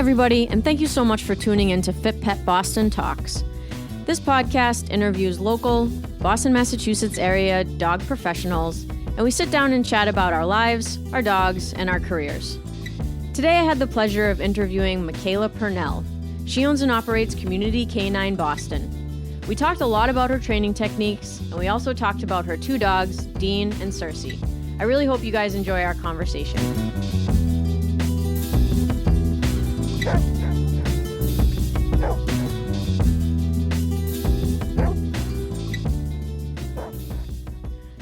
everybody, and thank you so much for tuning in to Fit Pet Boston Talks. This podcast interviews local Boston, Massachusetts area dog professionals, and we sit down and chat about our lives, our dogs, and our careers. Today I had the pleasure of interviewing Micaela Purnell. She owns and operates Community K9 Boston. We talked a lot about her training techniques, and we also talked about her two dogs, Dean and Cersei. I really hope you guys enjoy our conversation.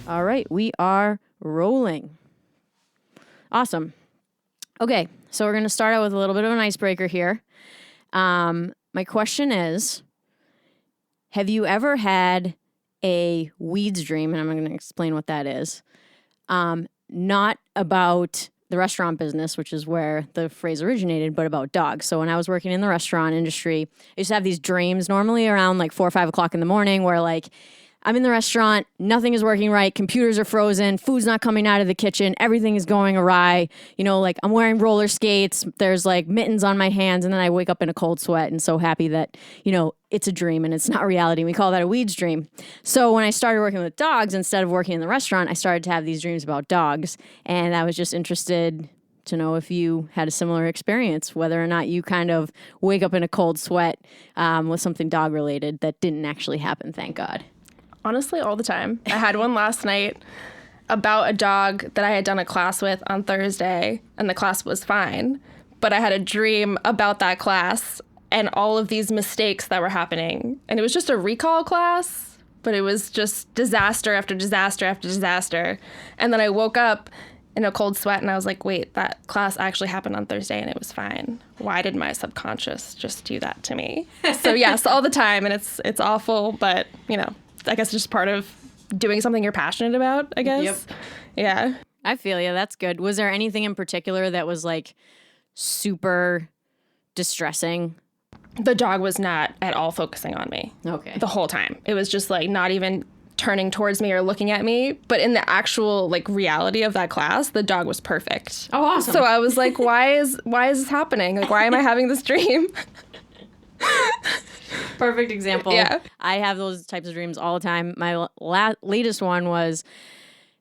All right, we are rolling. Awesome. Okay, so we're going to start out with a little bit of an icebreaker here. My question is, have you ever had a weeds dream? And I'm going to explain what that is. Not about the restaurant business, which is where the phrase originated, but about dogs. So when I was working in the restaurant industry, I used to have these dreams normally around like 4 or 5 o'clock in the morning where like I'm in the restaurant, nothing is working right, computers are frozen, food's not coming out of the kitchen, everything is going awry. You know, like I'm wearing roller skates, there's like mittens on my hands, and then I wake up in a cold sweat and so happy that, you know, it's a dream and it's not reality. We call that a weeds dream. So when I started working with dogs, instead of working in the restaurant, I started to have these dreams about dogs. And I was just interested to know if you had a similar experience, whether or not you kind of wake up in a cold sweat with something dog related that didn't actually happen, thank God. Honestly, all the time. I had one last night about a dog that I had done a class with on Thursday, and the class was fine. But I had a dream about that class and all of these mistakes that were happening. And it was just a recall class, but it was just disaster after disaster after disaster. And then I woke up in a cold sweat, and I was like, wait, that class actually happened on Thursday, and it was fine. Why did my subconscious just do that to me? So yes, all the time, and it's awful, but, you know, I guess it's just part of doing something you're passionate about, I guess. Yep. Yeah. I feel you. That's good. Was there anything in particular that was like super distressing? The dog was not at all focusing on me. Okay. The whole time. It was just like not even turning towards me or looking at me. But in the actual like reality of that class, the dog was perfect. Oh, awesome. So I was like, why is this happening? Like, why am I having this dream? Perfect example. Yeah. I have those types of dreams all the time. My latest one was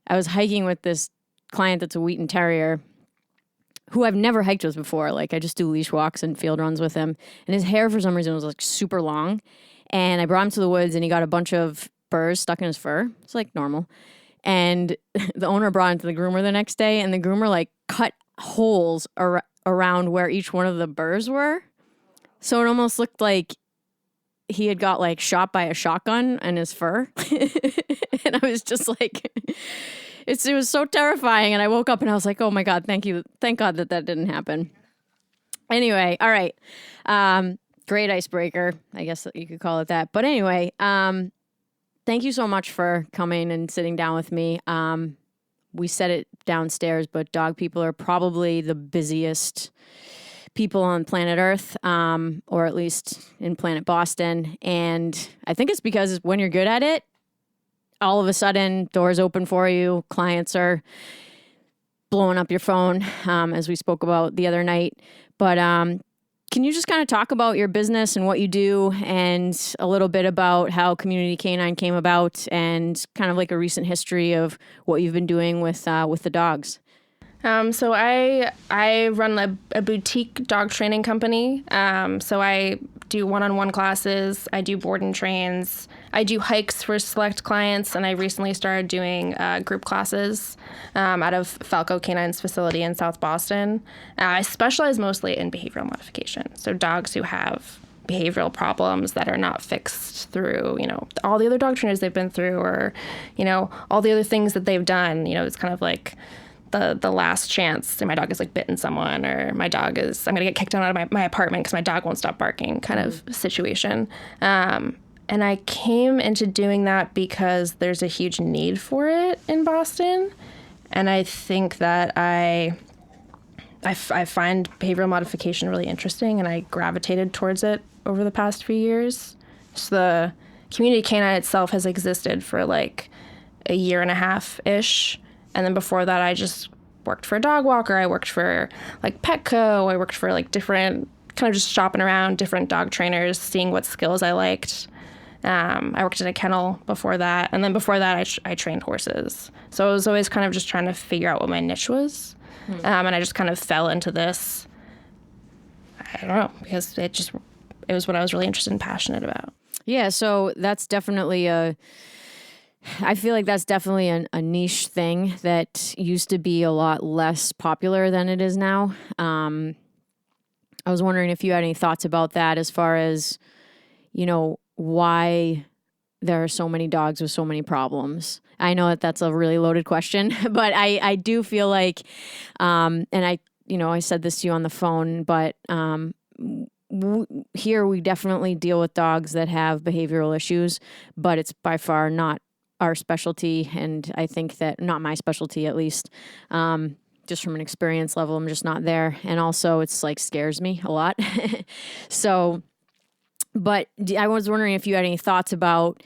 I was hiking with this client that's a Wheaton Terrier who I've never hiked with before. Like I just do leash walks and field runs with him. And his hair for some reason was like super long. And I brought him to the woods and he got a bunch of burrs stuck in his fur. It's like normal. And the owner brought him to the groomer the next day and the groomer like cut holes around where each one of the burrs were. So it almost looked like he had got like shot by a shotgun in his fur. And I was just like, it was so terrifying. And I woke up and I was like, oh my God, thank you. Thank God that didn't happen. Anyway, all right. Great icebreaker. I guess you could call it that. But anyway, thank you so much for coming and sitting down with me. We said it downstairs, but dog people are probably the busiest people on planet Earth, or at least in planet Boston. And I think it's because when you're good at it, all of a sudden doors open for you. Clients are blowing up your phone, as we spoke about the other night. But can you just kind of talk about your business and what you do and a little bit about how Community K9 came about and kind of like a recent history of what you've been doing with the dogs? So I run a boutique dog training company. So I do one-on-one classes. I do board and trains. I do hikes for select clients, and I recently started doing group classes out of Falco Canine's facility in South Boston. I specialize mostly in behavioral modification. So dogs who have behavioral problems that are not fixed through, you know, all the other dog trainers they've been through or, you know, all the other things that they've done. You know, it's kind of like the last chance. So my dog is like bitten someone, or my dog is, I'm going to get kicked out of my apartment because my dog won't stop barking kind of situation. And I came into doing that because there's a huge need for it in Boston. And I think that I find behavioral modification really interesting, and I gravitated towards it over the past few years. So the Community K9 itself has existed for like a year and a half-ish. And then before that, I just worked for a dog walker. I worked for like Petco. I worked for like different kind of just shopping around different dog trainers, seeing what skills I liked. I worked at a kennel before that. And then before that, I trained horses. So I was always kind of just trying to figure out what my niche was. And I just kind of fell into this, I don't know, because it was what I was really interested and passionate about. Yeah, so that's definitely I feel like that's definitely a niche thing that used to be a lot less popular than it is now. I was wondering if you had any thoughts about that as far as, why there are so many dogs with so many problems. I know that that's a really loaded question, but I do feel like, and I said this to you on the phone, but here we definitely deal with dogs that have behavioral issues, but it's by far not our specialty. And I think that not my specialty, at least, just from an experience level, I'm just not there. And also it's like scares me a lot. So, but I was wondering if you had any thoughts about,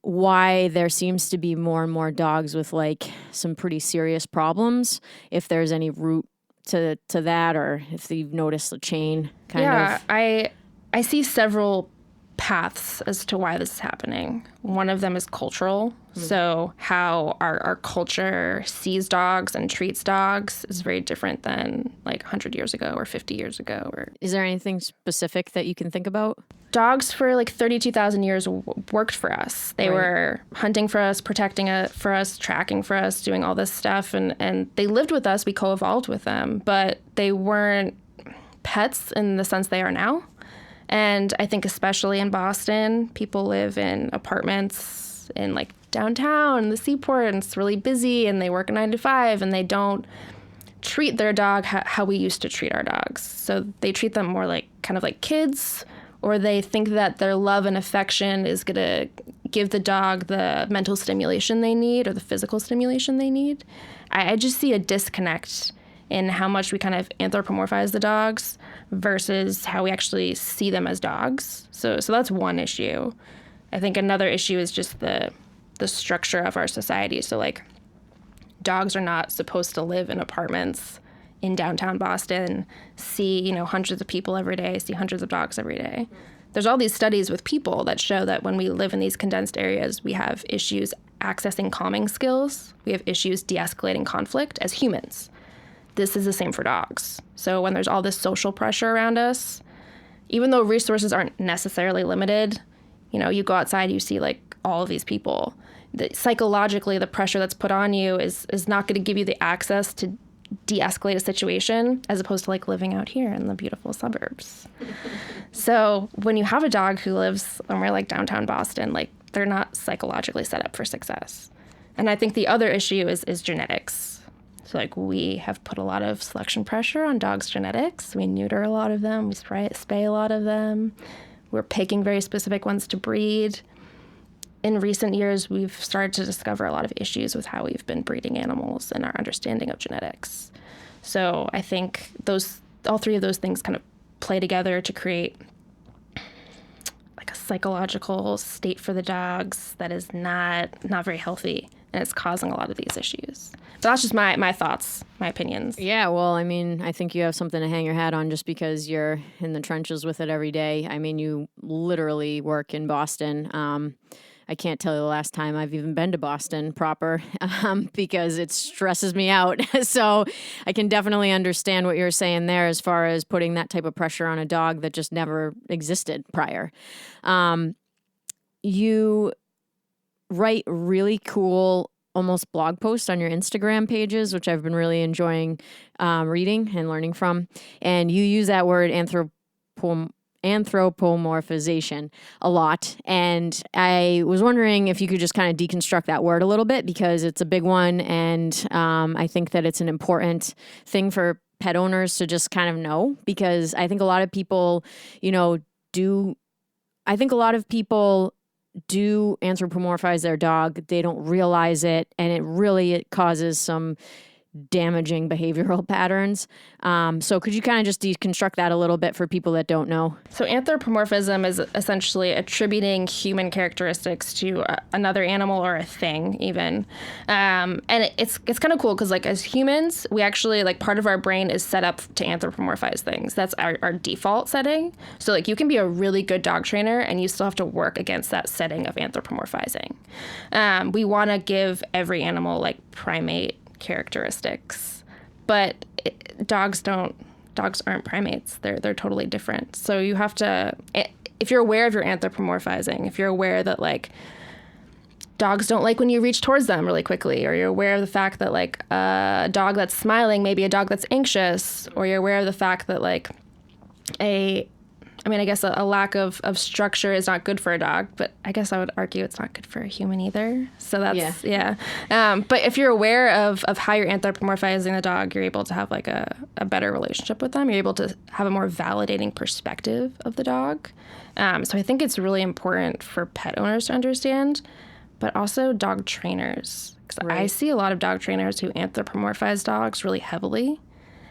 why there seems to be more and more dogs with like some pretty serious problems, if there's any root to that, or if you've noticed a chain kind of. Yeah, I see several paths as to why this is happening. One of them is cultural. So how our culture sees dogs and treats dogs is very different than like 100 years ago or 50 years ago. Or is there anything specific that you can think about? Dogs for like 32,000 years worked for us. They were hunting for us, protecting for us, tracking for us, doing all this stuff. And they lived with us. We co-evolved with them. But they weren't pets in the sense they are now. And I think especially in Boston, people live in apartments in like downtown, the seaport, and it's really busy, and they work a 9 to 5, and they don't treat their dog how we used to treat our dogs. So they treat them more like kind of like kids, or they think that their love and affection is going to give the dog the mental stimulation they need or the physical stimulation they need. I just see a disconnect in how much we kind of anthropomorphize the dogs versus how we actually see them as dogs. So that's one issue. I think another issue is just the structure of our society. So like dogs are not supposed to live in apartments in downtown Boston, see, hundreds of people every day, see hundreds of dogs every day. There's all these studies with people that show that when we live in these condensed areas, we have issues accessing calming skills. We have issues de-escalating conflict as humans. This is the same for dogs. So when there's all this social pressure around us, even though resources aren't necessarily limited, you go outside, you see like all of these people. Psychologically, the pressure that's put on you is not going to give you the access to de-escalate a situation as opposed to like living out here in the beautiful suburbs. So when you have a dog who lives somewhere like downtown Boston, like they're not psychologically set up for success. And I think the other issue is genetics. So like we have put a lot of selection pressure on dogs' genetics. We neuter a lot of them. We spay a lot of them. We're picking very specific ones to breed. In recent years, we've started to discover a lot of issues with how we've been breeding animals and our understanding of genetics. So I think all three of those things kind of play together to create like a psychological state for the dogs that is not very healthy, and it's causing a lot of these issues. But that's just my thoughts, my opinions. Yeah, well, I mean, I think you have something to hang your hat on just because you're in the trenches with it every day. I mean, you literally work in Boston. I can't tell you the last time I've even been to Boston proper because it stresses me out. So I can definitely understand what you're saying there as far as putting that type of pressure on a dog that just never existed prior. You write really cool almost blog posts on your Instagram pages, which I've been really enjoying reading and learning from. And you use that word anthropomorphization a lot. And I was wondering if you could just kind of deconstruct that word a little bit, because it's a big one. And I think that it's an important thing for pet owners to just kind of know, because I think a lot of people, do anthropomorphize their dog. They don't realize it. And it causes some damaging behavioral patterns. So could you kind of just deconstruct that a little bit for people that don't know? So anthropomorphism is essentially attributing human characteristics to another animal or a thing even. And it's kind of cool because like as humans, we actually like part of our brain is set up to anthropomorphize things. That's our default setting. So like you can be a really good dog trainer and you still have to work against that setting of anthropomorphizing. We want to give every animal like primate characteristics, but dogs aren't primates. They're totally different. So you have to, if you're aware of your anthropomorphizing, if you're aware that like dogs don't like when you reach towards them really quickly, or you're aware of the fact that like a dog that's smiling may be a dog that's anxious, or you're aware of the fact that like I guess a lack of structure is not good for a dog, but I guess I would argue it's not good for a human either. So that's, yeah. But if you're aware of how you're anthropomorphizing the dog, you're able to have like a better relationship with them. You're able to have a more validating perspective of the dog. So I think it's really important for pet owners to understand, but also dog trainers. Because I see a lot of dog trainers who anthropomorphize dogs really heavily,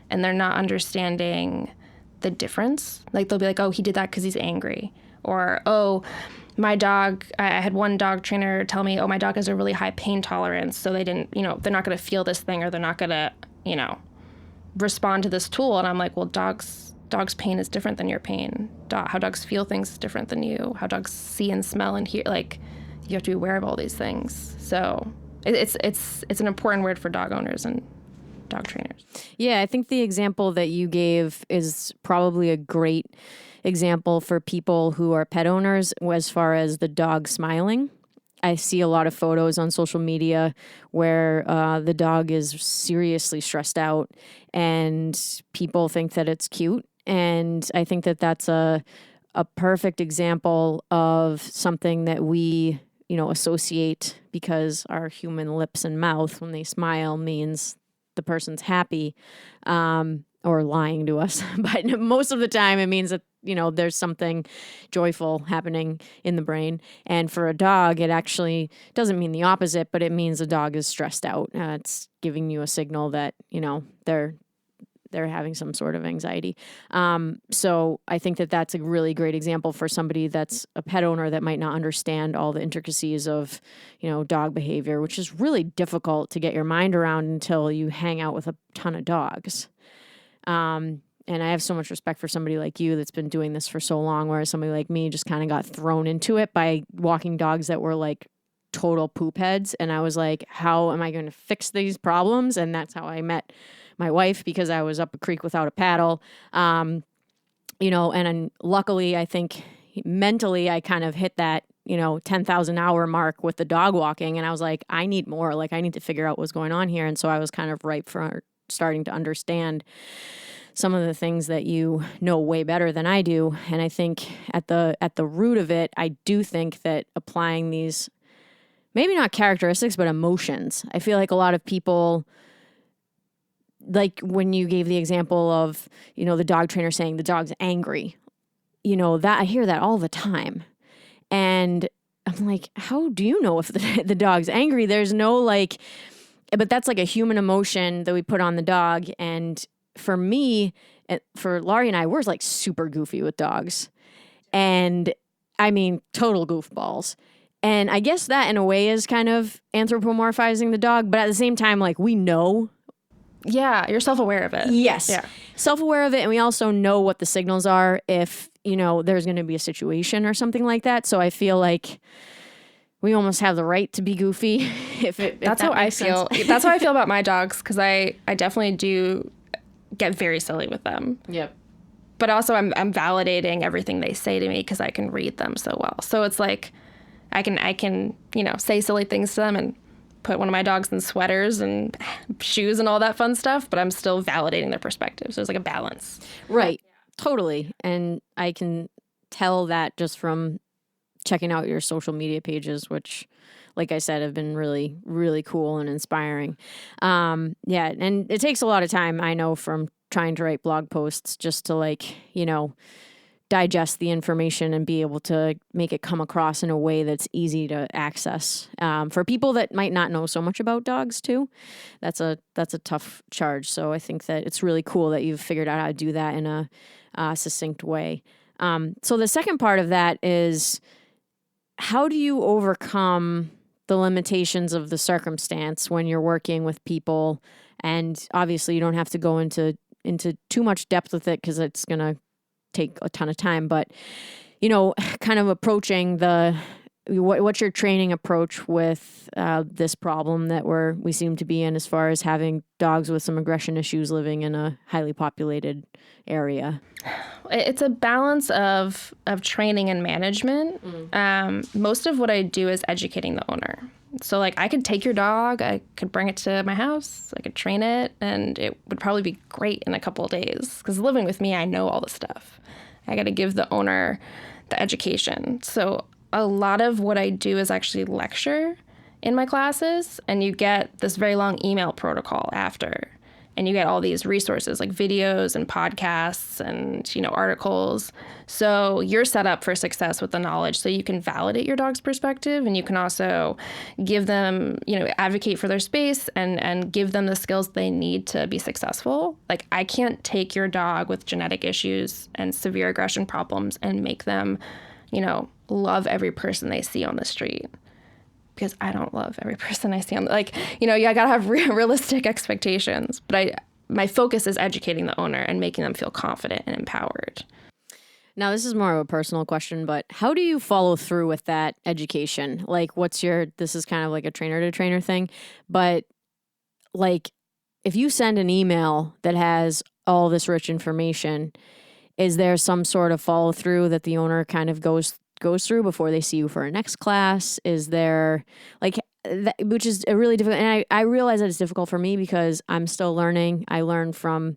and they're not understanding the difference. Like they'll be like, oh, he did that because he's angry. Or, oh, my dog, I had one dog trainer tell me, oh, my dog has a really high pain tolerance. So they didn't, they're not going to feel this thing, or they're not going to, respond to this tool. And I'm like, well, dogs' pain is different than your pain. How dogs feel things is different than you. How dogs see and smell and hear, like you have to be aware of all these things. So it's an important word for dog owners and dog trainers. Yeah, I think the example that you gave is probably a great example for people who are pet owners as far as the dog smiling. I see a lot of photos on social media where the dog is seriously stressed out and people think that it's cute. And I think that that's a perfect example of something that we, associate because our human lips and mouth, when they smile, means the person's happy or lying to us. But most of the time it means that, there's something joyful happening in the brain. And for a dog, it actually doesn't mean the opposite, but it means the dog is stressed out. It's giving you a signal that, they're having some sort of anxiety. So I think that that's a really great example for somebody that's a pet owner that might not understand all the intricacies of, dog behavior, which is really difficult to get your mind around until you hang out with a ton of dogs. And I have so much respect for somebody like you that's been doing this for so long, whereas somebody like me just kind of got thrown into it by walking dogs that were like total poop heads. And I was like, how am I going to fix these problems? And that's how I met my wife, because I was up a creek without a paddle. And luckily I think mentally I kind of hit that, 10,000 hour mark with the dog walking. And I was like, I need more, like I need to figure out what's going on here. And so I was kind of ripe for starting to understand some of the things that you know way better than I do. And I think at the root of it, I do think that applying these, maybe not characteristics, but emotions. I feel like a lot of people, like when you gave the example of, the dog trainer saying the dog's angry, that I hear that all the time. And I'm like, how do you know if the dog's angry? There's no but that's like a human emotion that we put on the dog. And for me, for Laurie and I, we're like super goofy with dogs. And I mean, total goofballs. And I guess that in a way is kind of anthropomorphizing the dog. But at the same time, like we know. Yeah, you're self-aware of it. Yes. Yeah. Self-aware of it. And we also know what the signals are if, there's going to be a situation or something like that. So I feel like we almost have the right to be goofy. That's how I feel. That's how I feel about my dogs, because I definitely do get very silly with them. Yep. But also I'm validating everything they say to me because I can read them so well. So it's like I can say silly things to them and put one of my dogs in sweaters and shoes and all that fun stuff, but I'm still validating their perspective. So there's like a balance. Right. Totally. And I can tell that just from checking out your social media pages, which, like I said, have been really, really cool and inspiring. And it takes a lot of time, I know, from trying to write blog posts just to digest the information and be able to make it come across in a way that's easy to access. For people that might not know so much about dogs too, that's a tough charge. So I think that it's really cool that you've figured out how to do that in a succinct way. So the second part of that is, how do you overcome the limitations of the circumstance when you're working with people? And obviously you don't have to go into too much depth with it because it's going to take a ton of time, but kind of approaching what's your training approach with this problem that we seem to be in, as far as having dogs with some aggression issues living in a highly populated area? It's a balance of training and management. Most of what I do is educating the owner. So like, I could take your dog, I could bring it to my house, I could train it, and it would probably be great in a couple of days. Because living with me, I know all the stuff. I got to give the owner the education. So a lot of what I do is actually lecture in my classes, and you get this very long email protocol after. And you get all these resources like videos and podcasts and, articles. So you're set up for success with the knowledge, so you can validate your dog's perspective, and you can also give them, advocate for their space and give them the skills they need to be successful. Like, I can't take your dog with genetic issues and severe aggression problems and make them, love every person they see on the street. Because I don't love every person I see on, I gotta have realistic expectations. But my focus is educating the owner and making them feel confident and empowered. Now, this is more of a personal question, but how do you follow through with that education? Like, this is kind of like a trainer to trainer thing, but like, if you send an email that has all this rich information, is there some sort of follow through that the owner kind of goes through before they see you for a next class? Is there which is a really difficult, and I realize that it's difficult for me because I'm still learning. I learn from,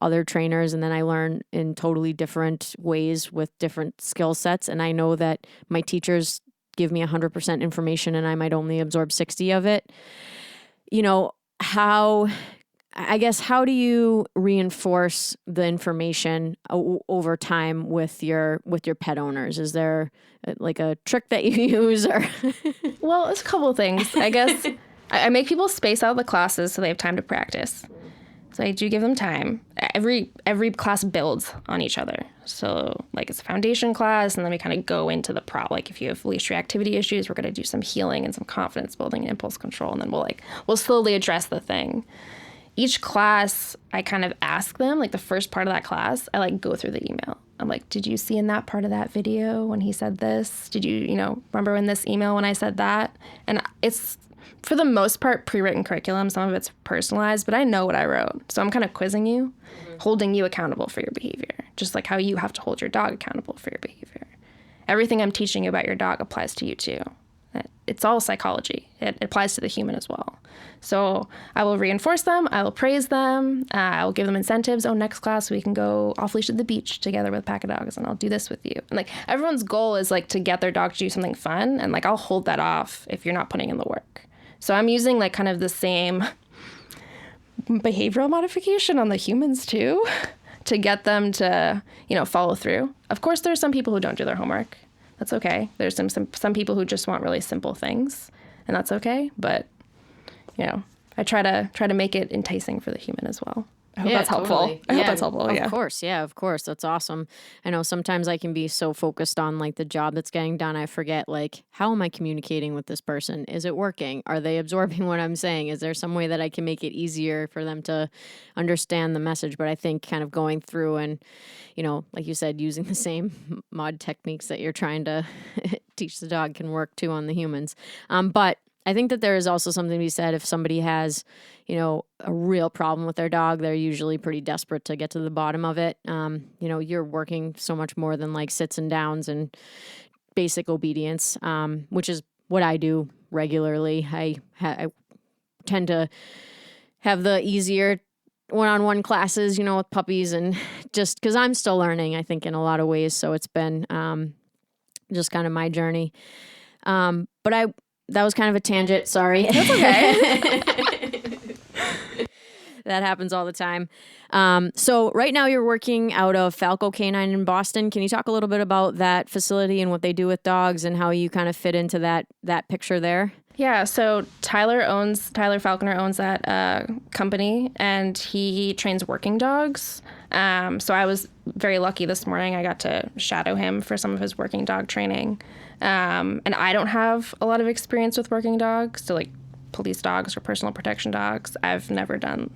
other trainers, and then I learn in totally different ways with different skill sets. And I know that my teachers give me 100% information and I might only absorb 60 of it. How do you reinforce the information over time with your pet owners? Is there like a trick that you use, or? Well, it's a couple of things. I guess I make people space out the classes so they have time to practice. So I do give them time. Every class builds on each other. So like, it's a foundation class, and then we kind of go into the like, if you have leash reactivity issues, we're going to do some healing and some confidence building and impulse control, and then we'll slowly address the thing. Each class, I kind of ask them, like the first part of that class, I go through the email. I'm like, did you see in that part of that video when he said this? Did you, remember in this email when I said that? And it's, for the most part, pre-written curriculum. Some of it's personalized, but I know what I wrote. So I'm kind of quizzing you, holding you accountable for your behavior, just like how you have to hold your dog accountable for your behavior. Everything I'm teaching you about your dog applies to you too. It's all psychology. It applies to the human as well. So I will reinforce them. I will praise them. I will give them incentives. Oh, next class we can go off leash at the beach together with a pack of dogs, and I'll do this with you. And everyone's goal is to get their dog to do something fun, and I'll hold that off if you're not putting in the work. So I'm using kind of the same behavioral modification on the humans too, to get them to follow through. Of course, there's some people who don't do their homework. That's okay. There's some people who just want really simple things, and that's okay. But, I try to make it enticing for the human as well. I hope that's helpful. Totally. I hope that's helpful. Of course. Yeah, of course. That's awesome. I know sometimes I can be so focused on the job that's getting done, I forget how am I communicating with this person? Is it working? Are they absorbing what I'm saying? Is there some way that I can make it easier for them to understand the message? But I think kind of going through and, like you said, using the same mod techniques that you're trying to teach the dog can work too on the humans. But I think that there is also something to be said if somebody has, a real problem with their dog. They're usually pretty desperate to get to the bottom of it. You're working so much more than sits and downs and basic obedience, which is what I do regularly. I tend to have the easier one-on-one classes, with puppies, and just because I'm still learning, I think, in a lot of ways. So it's been just kind of my journey. But that was kind of a tangent. Sorry. That's okay. That happens all the time. So right now you're working out of Falco Canine in Boston. Can you talk a little bit about that facility and what they do with dogs and how you kind of fit into that picture there? Yeah, so Tyler Falconer owns that company, and he trains working dogs. So I was very lucky this morning. I got to shadow him for some of his working dog training. And I don't have a lot of experience with working dogs, so like police dogs or personal protection dogs. I've never done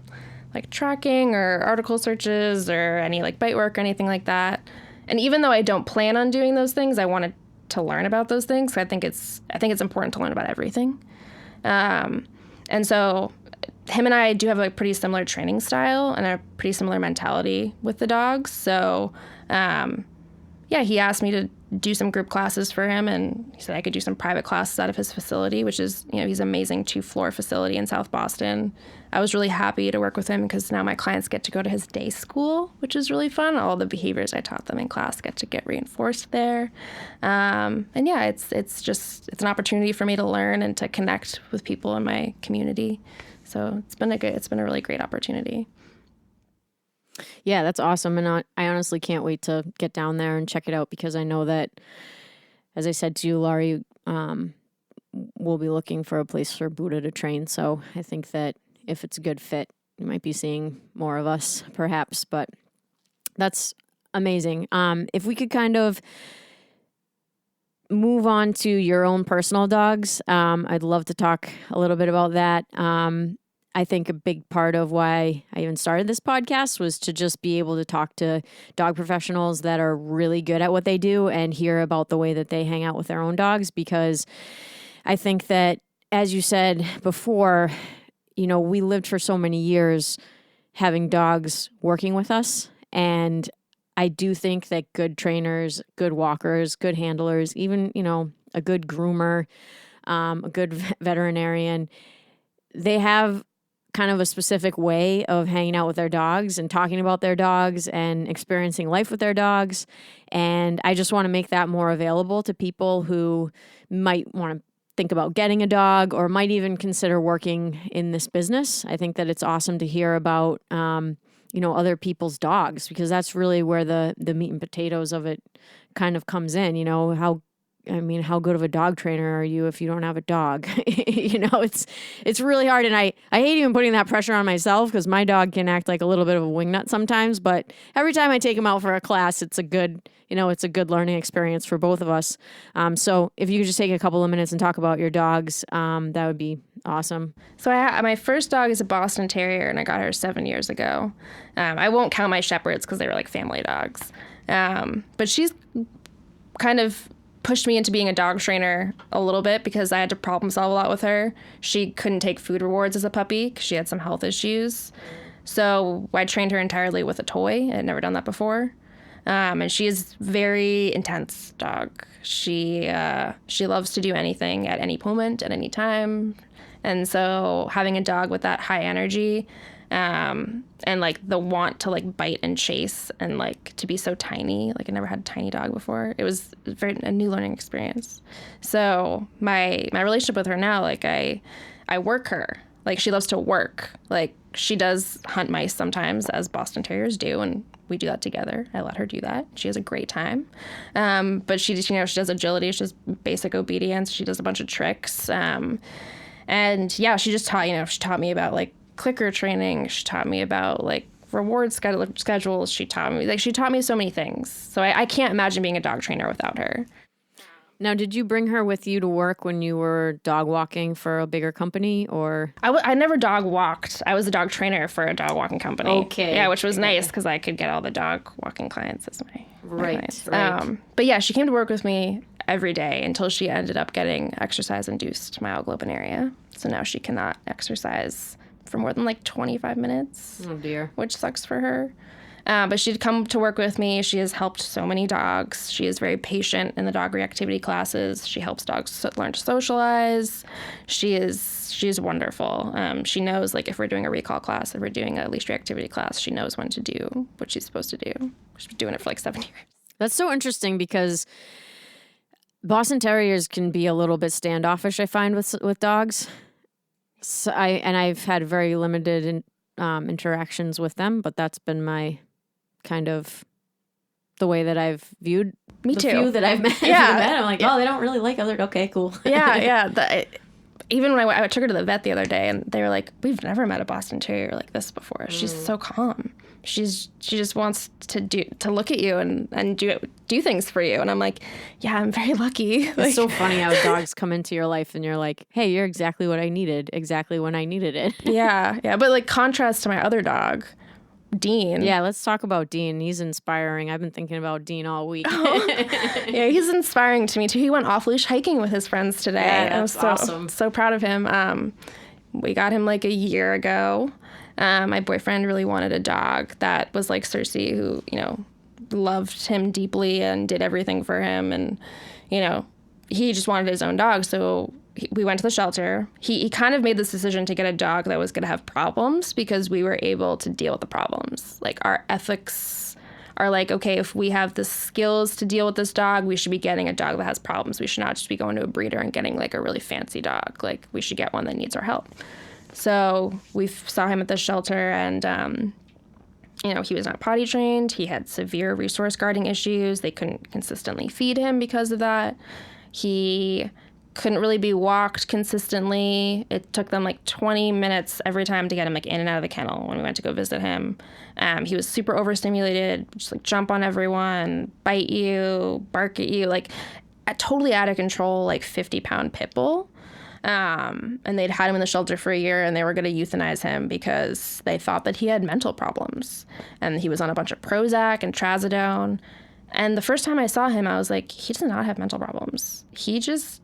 like tracking or article searches or any like bite work or anything like that. And even though I don't plan on doing those things, I wanted to learn about those things. I think it's important to learn about everything. And so him and I do have a pretty similar training style and a pretty similar mentality with the dogs. So, he asked me to do some group classes for him, and he said I could do some private classes out of his facility, which is, he's an amazing 2-floor facility in South Boston. I was really happy to work with him because now my clients get to go to his day school, which is really fun. All the behaviors I taught them in class get reinforced there. It's an opportunity for me to learn and to connect with people in my community. So it's been a really great opportunity. Yeah, that's awesome. And I honestly can't wait to get down there and check it out because I know that, as I said to you, Laurie, we'll be looking for a place for Buddha to train. So I think that if it's a good fit, you might be seeing more of us perhaps, but that's amazing. If we could kind of move on to your own personal dogs, I'd love to talk a little bit about that. I think a big part of why I even started this podcast was to just be able to talk to dog professionals that are really good at what they do and hear about the way that they hang out with their own dogs. Because I think that, as you said before, we lived for so many years having dogs working with us. And I do think that good trainers, good walkers, good handlers, even, a good groomer, a good veterinarian, they have kind of a specific way of hanging out with their dogs and talking about their dogs and experiencing life with their dogs. And I just want to make that more available to people who might want to think about getting a dog or might even consider working in this business. I think that it's awesome to hear about, other people's dogs, because that's really where the meat and potatoes of it kind of comes in. How good of a dog trainer are you if you don't have a dog? It's really hard. And I hate even putting that pressure on myself because my dog can act like a little bit of a wingnut sometimes. But every time I take him out for a class, it's a good learning experience for both of us. So if you could just take a couple of minutes and talk about your dogs, that would be awesome. So my first dog is a Boston Terrier, and I got her 7 years ago. I won't count my Shepherds because they were like family dogs. But she's kind of pushed me into being a dog trainer a little bit because I had to problem solve a lot with her. She couldn't take food rewards as a puppy because she had some health issues. So I trained her entirely with a toy. I had never done that before. And she is very intense dog. She loves to do anything at any moment, at any time. And so having a dog with that high energy, and like the want to like bite and chase and like to be so tiny, like I never had a tiny dog before. It was a new learning experience. So my relationship with her now, like I work her. Like she loves to work. Like she does hunt mice sometimes, as Boston Terriers do, and we do that together. I let her do that. She has a great time. But she does agility. She does basic obedience. She does a bunch of tricks. And yeah, she just taught me about like clicker training. She taught me about like reward schedules. She taught me so many things. So I can't imagine being a dog trainer without her. Now, did you bring her with you to work when you were dog walking for a bigger company, or? I never dog walked. I was a dog trainer for a dog walking company. Okay. Yeah, which was nice because I could get all the dog walking clients as my clients. Right. But yeah, she came to work with me every day until she ended up getting exercise-induced myoglobinuria. So now she cannot exercise for more than like 25 minutes. Oh, dear. Which sucks for her. But she'd come to work with me. She has helped so many dogs. She is very patient in the dog reactivity classes. She helps dogs learn to socialize. She's wonderful. She knows, like, if we're doing a recall class, if we're doing a leash reactivity class, she knows when to do what she's supposed to do. She's been doing it for like 7 years. That's so interesting because Boston Terriers can be a little bit standoffish, I find, with dogs. So I've had very limited interactions with them, but that's been my kind of the way that I've viewed Me the too. few that I've met. I'm like, oh, they don't really like other. Okay, cool. Yeah. Even when I took her to the vet the other day, and they were like, "We've never met a Boston Terrier like this before. She's so calm. She just wants to look at you and do things for you." And I'm like, "Yeah, I'm very lucky." It's so funny how dogs come into your life, and you're like, "Hey, you're exactly what I needed, exactly when I needed it." Yeah. But like contrast to my other dog, Dean. Yeah, let's talk about Dean. He's inspiring. I've been thinking about Dean all week. Yeah, he's inspiring to me too. He went off leash hiking with his friends today. Yeah, I was awesome. So proud of him. We got him like a year ago. My boyfriend really wanted a dog that was like Cersei, who, loved him deeply and did everything for him. And, he just wanted his own dog. So we went to the shelter. He kind of made this decision to get a dog that was going to have problems because we were able to deal with the problems. Like our ethics are like, okay, if we have the skills to deal with this dog, we should be getting a dog that has problems. We should not just be going to a breeder and getting like a really fancy dog. Like we should get one that needs our help. So we saw him at the shelter, and he was not potty trained. He had severe resource guarding issues. They couldn't consistently feed him because of that. He couldn't really be walked consistently. It took them like 20 minutes every time to get him like in and out of the kennel when we went to go visit him. He was super overstimulated, just like jump on everyone, bite you, bark at you, like a totally out of control, like 50-pound pit bull. And they'd had him in the shelter for a year, and they were going to euthanize him because they thought that he had mental problems. And he was on a bunch of Prozac and Trazodone. And the first time I saw him, I was like, he does not have mental problems. He just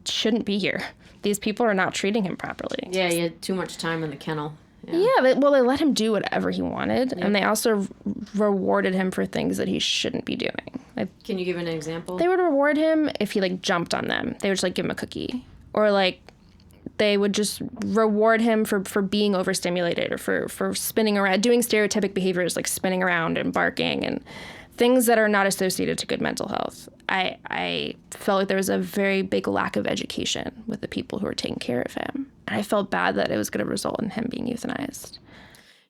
shouldn't be here. These people are not treating him properly. Yeah, he had too much time in the kennel. Yeah, they let him do whatever he wanted, and they also rewarded him for things that he shouldn't be doing. Like, can you give an example? They would reward him if he like jumped on them. They would just like give him a cookie, or like they would just reward him for being overstimulated, or for spinning around, doing stereotypic behaviors like spinning around and barking and things that are not associated to good mental health. I felt like there was a very big lack of education with the people who were taking care of him. And I felt bad that it was going to result in him being euthanized.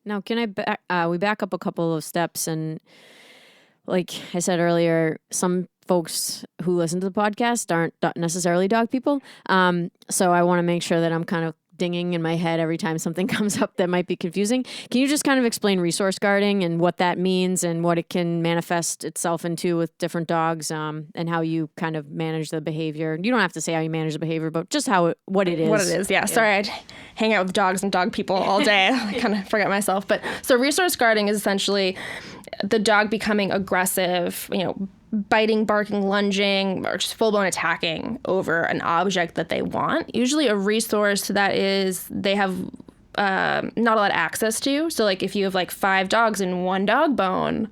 Now, can we back up a couple of steps? And like I said earlier, some folks who listen to the podcast aren't necessarily dog people. So I want to make sure that I'm kind of dinging in my head every time something comes up that might be confusing. Can you just kind of explain resource guarding and what that means and what it can manifest itself into with different dogs, and how you kind of manage the behavior? You don't have to say how you manage the behavior, but just what it is. What it is, yeah. Sorry, I'd hang out with dogs and dog people all day. I kind of forget myself. But so resource guarding is essentially the dog becoming aggressive, biting, barking, lunging, or just full-blown attacking over an object that they want. Usually a resource that is they have not a lot of access to. So like if you have like 5 dogs in one dog bone,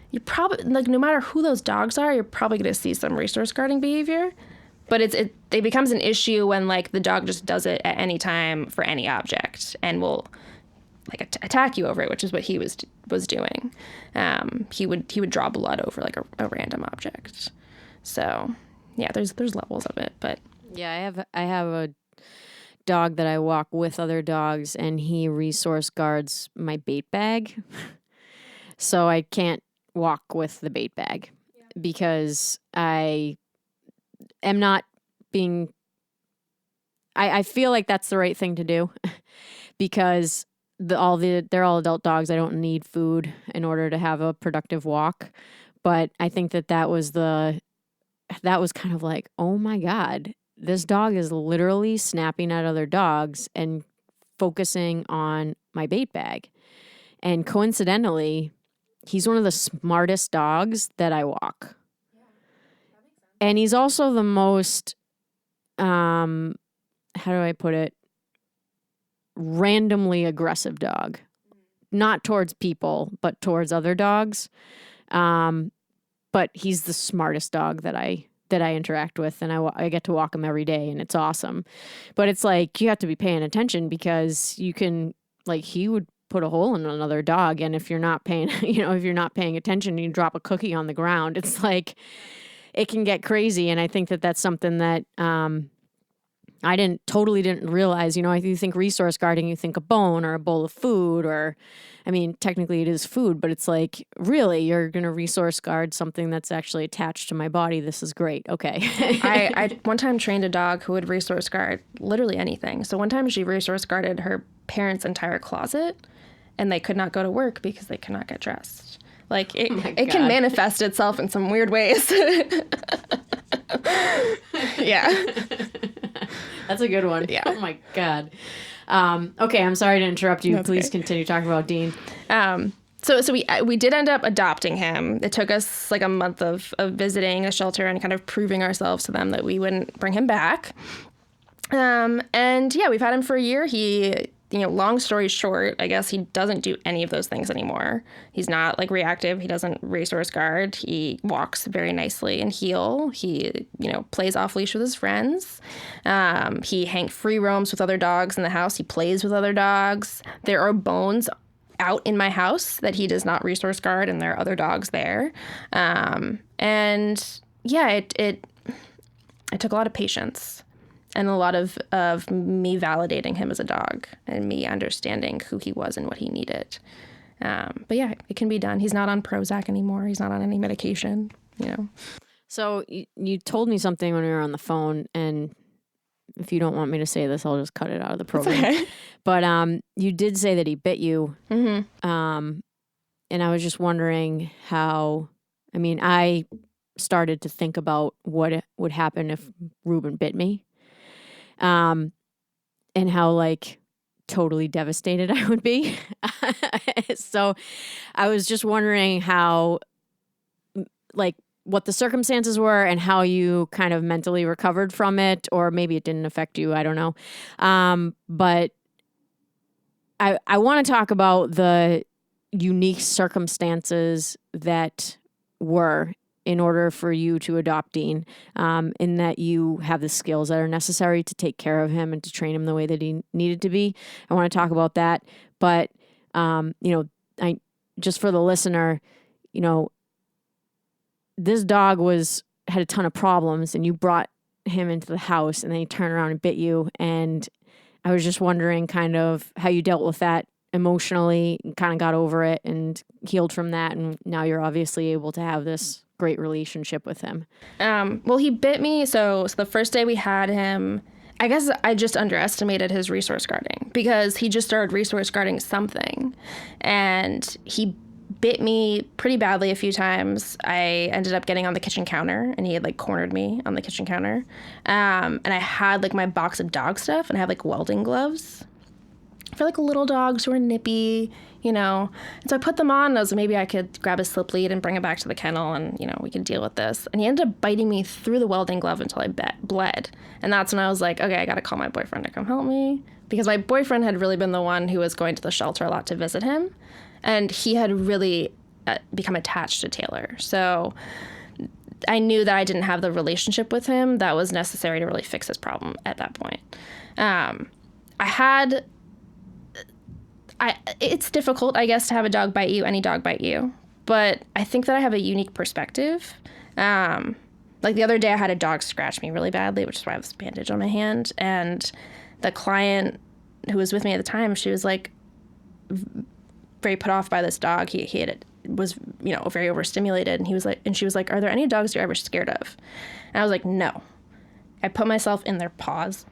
you probably, like, no matter who those dogs are, you're probably going to see some resource guarding behavior. But it becomes an issue when like the dog just does it at any time for any object and will like attack you over it, which is what he was doing. He would draw blood over like a random object. So yeah, there's levels of it, but yeah, I have a dog that I walk with other dogs, and he resource guards my bait bag. So I can't walk with the bait bag because I am not being. I feel like that's the right thing to do because they're all adult dogs. I don't need food in order to have a productive walk. But I think that was kind of like, oh my God, this dog is literally snapping at other dogs and focusing on my bait bag. And coincidentally, he's one of the smartest dogs that I walk. Yeah, that makes sense. And he's also the most, how do I put it? Randomly aggressive dog, not towards people, but towards other dogs. But he's the smartest dog that I interact with, and I get to walk him every day, and it's awesome. But it's like, you have to be paying attention because you can, like, he would put a hole in another dog. And if you're not paying, if you're not paying attention, you drop a cookie on the ground. It's like, it can get crazy. And I think that that's something that, I didn't realize, you think resource guarding, you think a bone or a bowl of food, or, I mean, technically it is food, but it's like, really, you're going to resource guard something that's actually attached to my body. This is great. Okay. I one time trained a dog who would resource guard literally anything. So one time she resource guarded her parents' entire closet, and they could not go to work because they could not get dressed. Like, it can manifest itself in some weird ways. Yeah. That's a good one. Yeah. Oh my God. Okay, I'm sorry to interrupt you. Please continue talking about Dean. So we did end up adopting him. It took us like a month of visiting a shelter and kind of proving ourselves to them that we wouldn't bring him back. And yeah, we've had him for a year. He, long story short, I guess he doesn't do any of those things anymore. He's not like reactive. He doesn't resource guard. He walks very nicely and heel. He, plays off leash with his friends. He free roams with other dogs in the house. He plays with other dogs. There are bones out in my house that he does not resource guard, and there are other dogs there. And yeah, it took a lot of patience. And a lot of me validating him as a dog and me understanding who he was and what he needed. But yeah, it can be done. He's not on Prozac anymore. He's not on any medication, So you told me something when we were on the phone, and if you don't want me to say this, I'll just cut it out of the program. Okay. But you did say that he bit you. Mm-hmm. And I was just wondering I started to think about what would happen if Ruben bit me. And how like totally devastated I would be. So I was just wondering how, like, what the circumstances were and how you kind of mentally recovered from it, or maybe it didn't affect you. I don't know. But I want to talk about the unique circumstances that were in order for you to adopt Dean, in that you have the skills that are necessary to take care of him and to train him the way that he needed to be. I want to talk about that. But, just for the listener, this dog had a ton of problems, and you brought him into the house, and then he turned around and bit you. And I was just wondering kind of how you dealt with that emotionally and kind of got over it and healed from that. And now you're obviously able to have this great relationship with him. Well, he bit me. So the first day we had him, I guess I just underestimated his resource guarding because he just started resource guarding something, and he bit me pretty badly a few times. I ended up getting on the kitchen counter, and he had like cornered me on the kitchen counter. And I had like my box of dog stuff, and I have like welding gloves for like little dogs who are nippy, And so I put them on, and I was like, maybe I could grab a slip lead and bring it back to the kennel, and, we could deal with this. And he ended up biting me through the welding glove until I bled. And that's when I was like, okay, I got to call my boyfriend to come help me. Because my boyfriend had really been the one who was going to the shelter a lot to visit him. And he had really become attached to Taylor. So I knew that I didn't have the relationship with him that was necessary to really fix his problem at that point. It's difficult, I guess, to have a dog bite you, any dog bite you. But I think that I have a unique perspective. Like the other day I had a dog scratch me really badly, which is why I have this bandage on my hand. And the client who was with me at the time, she was like very put off by this dog. He was very overstimulated. And she was like, are there any dogs you're ever scared of? And I was like, no. I put myself in their paws.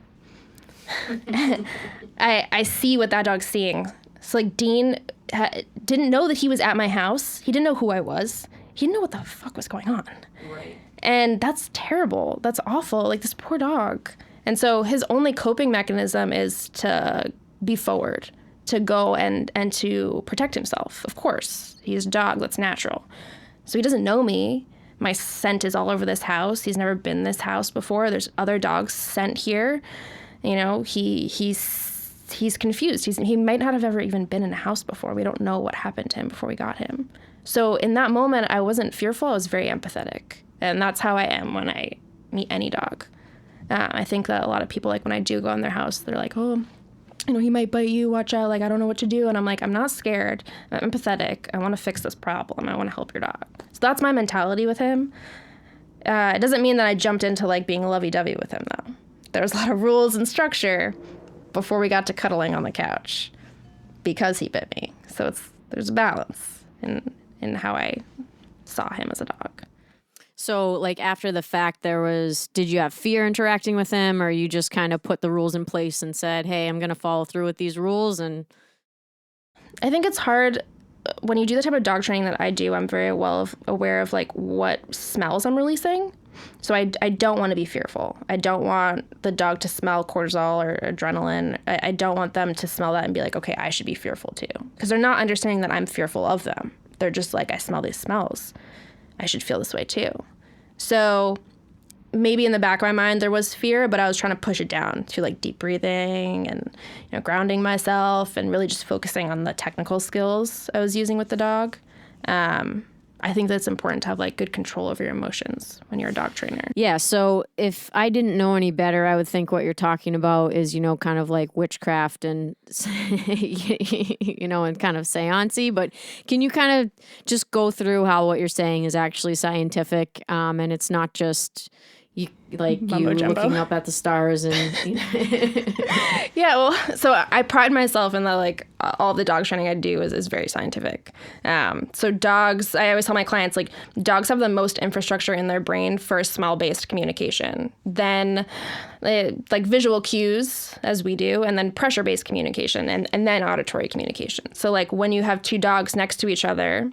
I see what that dog's seeing. So like Dean didn't know that he was at my house. He didn't know who I was. He didn't know what the fuck was going on. Right. And that's terrible. That's awful. Like this poor dog. And so his only coping mechanism is to be forward, to go and to protect himself. Of course, he's a dog. That's natural. So he doesn't know me. My scent is all over this house. He's never been in this house before. There's other dogs sent here. He's confused. He might not have ever even been in a house before. We don't know what happened to him before we got him. So in that moment, I wasn't fearful. I was very empathetic. And that's how I am when I meet any dog. I think that a lot of people, like when I do go in their house, they're like, oh, he might bite you. Watch out. Like, I don't know what to do. And I'm like, I'm not scared. I'm empathetic. I want to fix this problem. I want to help your dog. So that's my mentality with him. It doesn't mean that I jumped into like being lovey-dovey with him though. there was a lot of rules and structure before we got to cuddling on the couch because he bit me. So there's a balance in how I saw him as a dog. So, like, after the fact, did you have fear interacting with him, or you just kind of put the rules in place and said, hey, I'm going to follow through with these rules? And I think it's hard when you do the type of dog training that I do. I'm very well aware of, like, what smells I'm releasing. So I don't want to be fearful. I don't want the dog to smell cortisol or adrenaline. I don't want them to smell that and be like, okay, I should be fearful too. Because they're not understanding that I'm fearful of them. They're just like, I smell these smells. I should feel this way too. So maybe in the back of my mind there was fear, but I was trying to push it down to like deep breathing and grounding myself and really just focusing on the technical skills I was using with the dog. I think that's important to have like good control over your emotions when you're a dog trainer. Yeah. So if I didn't know any better, I would think what you're talking about is, kind of like witchcraft and, and kind of seance-y. But can you kind of just go through how what you're saying is actually scientific? And it's not just you looking up at the stars and Yeah, well, so I pride myself in that, like, all the dog training I do is very scientific. So dogs, I always tell my clients, like, dogs have the most infrastructure in their brain for smell-based communication. Then, like, visual cues, as we do, and then pressure-based communication, and then auditory communication. So, like, when you have two dogs next to each other,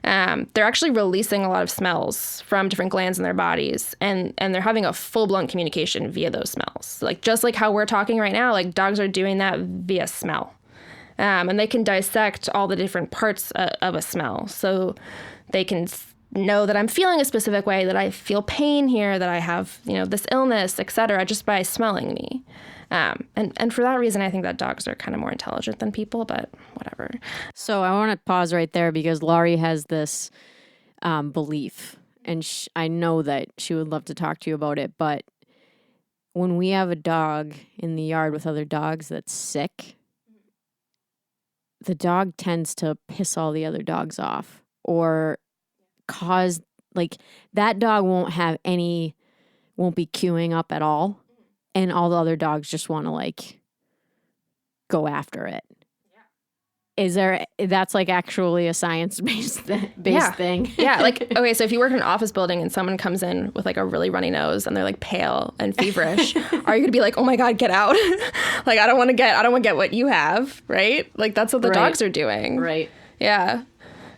they're actually releasing a lot of smells from different glands in their bodies, and they're having a full-blown communication via those smells. Like, just like how we're talking right now, like, dogs are doing that via smell. And they can dissect all the different parts of a smell. So they can know that I'm feeling a specific way, that I feel pain here, that I have, this illness, etc., just by smelling me. And for that reason, I think that dogs are kind of more intelligent than people, but whatever. So I want to pause right there because Laurie has this belief, and I know that she would love to talk to you about it, but when we have a dog in the yard with other dogs that's sick, the dog tends to piss all the other dogs off or cause, like, that dog won't be queuing up at all. And all the other dogs just want to, like, go after it. Yeah. That's like actually a science-based thing? Yeah. Like, okay, so if you work in an office building and someone comes in with like a really runny nose and they're like pale and feverish, are you going to be like, oh my God, get out? Like, I don't want to get what you have, right? Like, that's what the dogs are doing. Right. Yeah.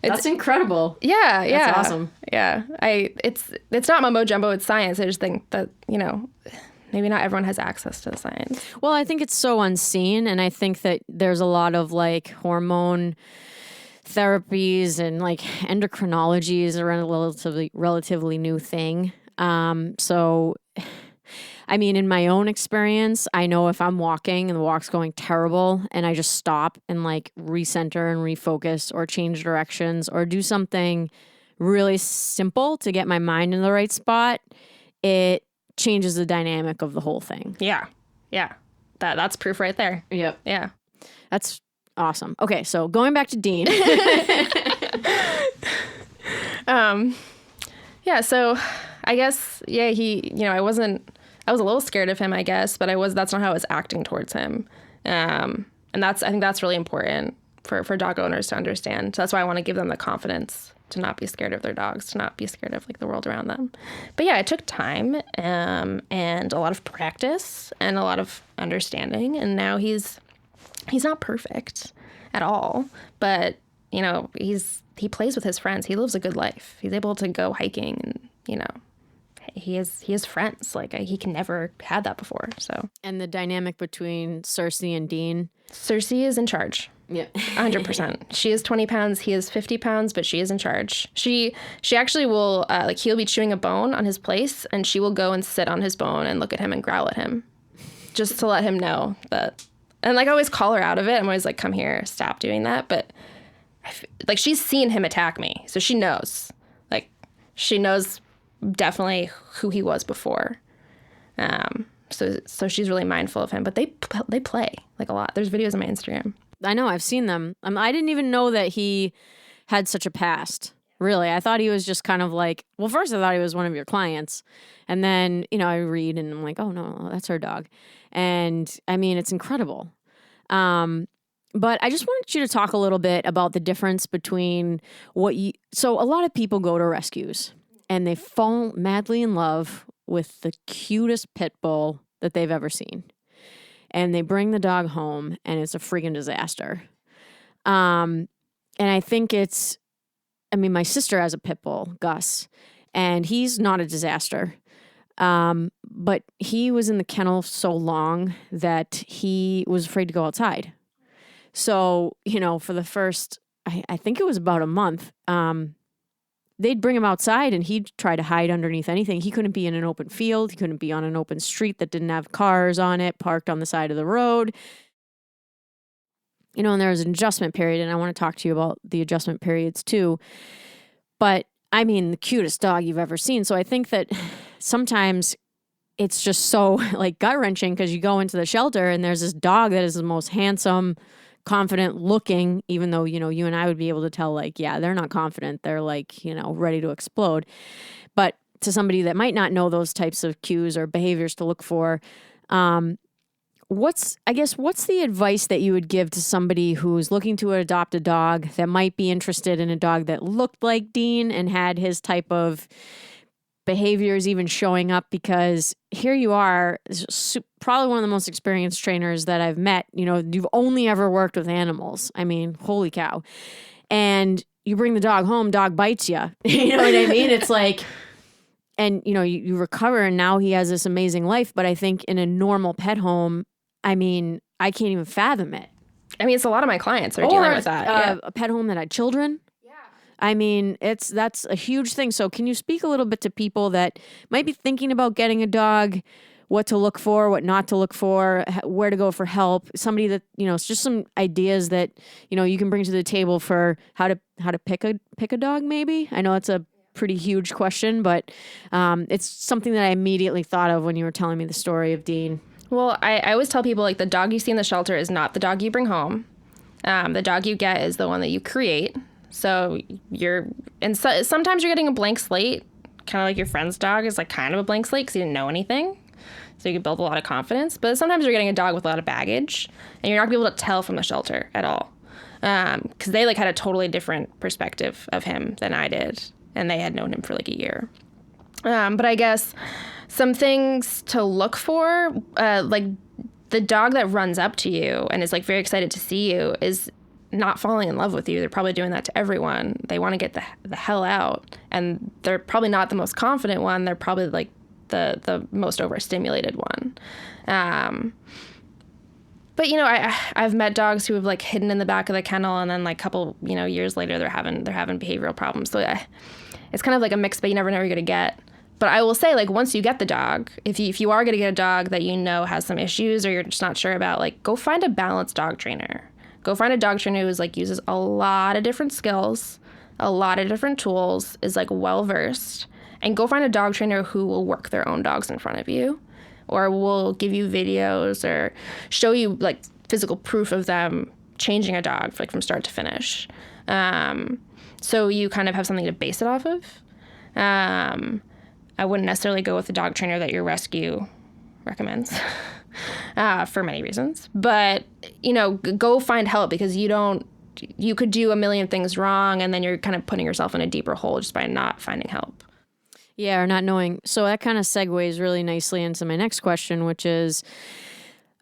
That's incredible. Yeah. That's awesome. Yeah. It's not mumbo jumbo, it's science. I just think that, maybe not everyone has access to the science. Well, I think it's so unseen, and I think that there's a lot of like hormone therapies and like endocrinology is a relatively new thing. So, I mean, in my own experience, I know if I'm walking and the walk's going terrible and I just stop and like recenter and refocus or change directions or do something really simple to get my mind in the right spot, it changes the dynamic of the whole thing. Yeah. That's proof right there. Yep. Yeah. That's awesome. Okay, so going back to Dean. Yeah, so I guess, I was a little scared of him, I guess, but that's not how I was acting towards him. And I think that's really important for dog owners to understand. So that's why I want to give them the confidence to not be scared of their dogs, to not be scared of like the world around them. But yeah, it took time and a lot of practice and a lot of understanding. And now he's not perfect at all, but he plays with his friends. He lives a good life. He's able to go hiking and he has friends. Like he can never had that before. So. And the dynamic between Cersei and Dean. Cersei is in charge. Yeah. 100%. She is 20 pounds. He is 50 pounds, but she is in charge. She actually will, he'll be chewing a bone on his place and she will go and sit on his bone and look at him and growl at him just to let him know that. And like I always call her out of it. I'm always like, come here, stop doing that. But like she's seen him attack me. So she knows, she knows definitely who he was before. So she's really mindful of him, but they play like a lot. There's videos on my Instagram. I know, I've seen them. I didn't even know that he had such a past. Really. I thought he was just kind of like, well, first I thought he was one of your clients. And then, I read and I'm like, oh, no, that's her dog. And I mean, it's incredible. But I just wanted you to talk a little bit about the difference between so a lot of people go to rescues and they fall madly in love with the cutest pit bull that they've ever seen. And they bring the dog home and it's a freaking disaster. And I think my sister has a pit bull, Gus, and he's not a disaster. But he was in the kennel so long that he was afraid to go outside. So, for the first, I think it was about a month, they'd bring him outside and he'd try to hide underneath anything. He couldn't be in an open field. He couldn't be on an open street that didn't have cars on it, parked on the side of the road. And there was an adjustment period, and I want to talk to you about the adjustment periods too. But I mean, the cutest dog you've ever seen. So I think that sometimes it's just so like gut-wrenching because you go into the shelter and there's this dog that is the most handsome, confident looking, even though, you and I would be able to tell, like, yeah, they're not confident. They're like, ready to explode. But to somebody that might not know those types of cues or behaviors to look for, what's the advice that you would give to somebody who's looking to adopt a dog that might be interested in a dog that looked like Dean and had his type of behaviors even showing up? Because here you are, probably one of the most experienced trainers that I've met. You've only ever worked with animals. I mean, holy cow. And you bring the dog home, dog bites you. You know what I mean? It's like, and you recover and now he has this amazing life. But I think in a normal pet home, I mean, I can't even fathom it. I mean, it's a lot of my clients are dealing with that. A pet home that had children. I mean, that's a huge thing. So can you speak a little bit to people that might be thinking about getting a dog, what to look for, what not to look for, where to go for help? Somebody that, it's just some ideas that, you can bring to the table for how to pick a dog maybe. I know it's a pretty huge question, but it's something that I immediately thought of when you were telling me the story of Dean. Well, I always tell people, like, the dog you see in the shelter is not the dog you bring home. The dog you get is the one that you create. So sometimes you're getting a blank slate, kind of like your friend's dog is like kind of a blank slate because you didn't know anything. So you can build a lot of confidence. But sometimes you're getting a dog with a lot of baggage and you're not going to be able to tell from the shelter at all. Because they had a totally different perspective of him than I did. And they had known him for like a year. But I guess some things to look for, like the dog that runs up to you and is like very excited to see you is not falling in love with you. They're probably doing that to everyone. They want to get the hell out. And they're probably not the most confident one. They're probably like the most overstimulated one. But I've met dogs who have like hidden in the back of the kennel and then like a couple, years later they're having behavioral problems. So it's kind of like a mix, but you never know what you're going to get. But I will say, like, once you get the dog, if you are going to get a dog that has some issues or you're just not sure about, like, go find a balanced dog trainer. Go find a dog trainer who's like uses a lot of different skills, a lot of different tools, is like well versed, and go find a dog trainer who will work their own dogs in front of you, or will give you videos or show you like physical proof of them changing a dog like from start to finish. So you kind of have something to base it off of. I wouldn't necessarily go with the dog trainer that your rescue recommends. For many reasons, but go find help because you could do a million things wrong and then you're kind of putting yourself in a deeper hole just by not finding help. Yeah, or not knowing. So that kind of segues really nicely into my next question, which is,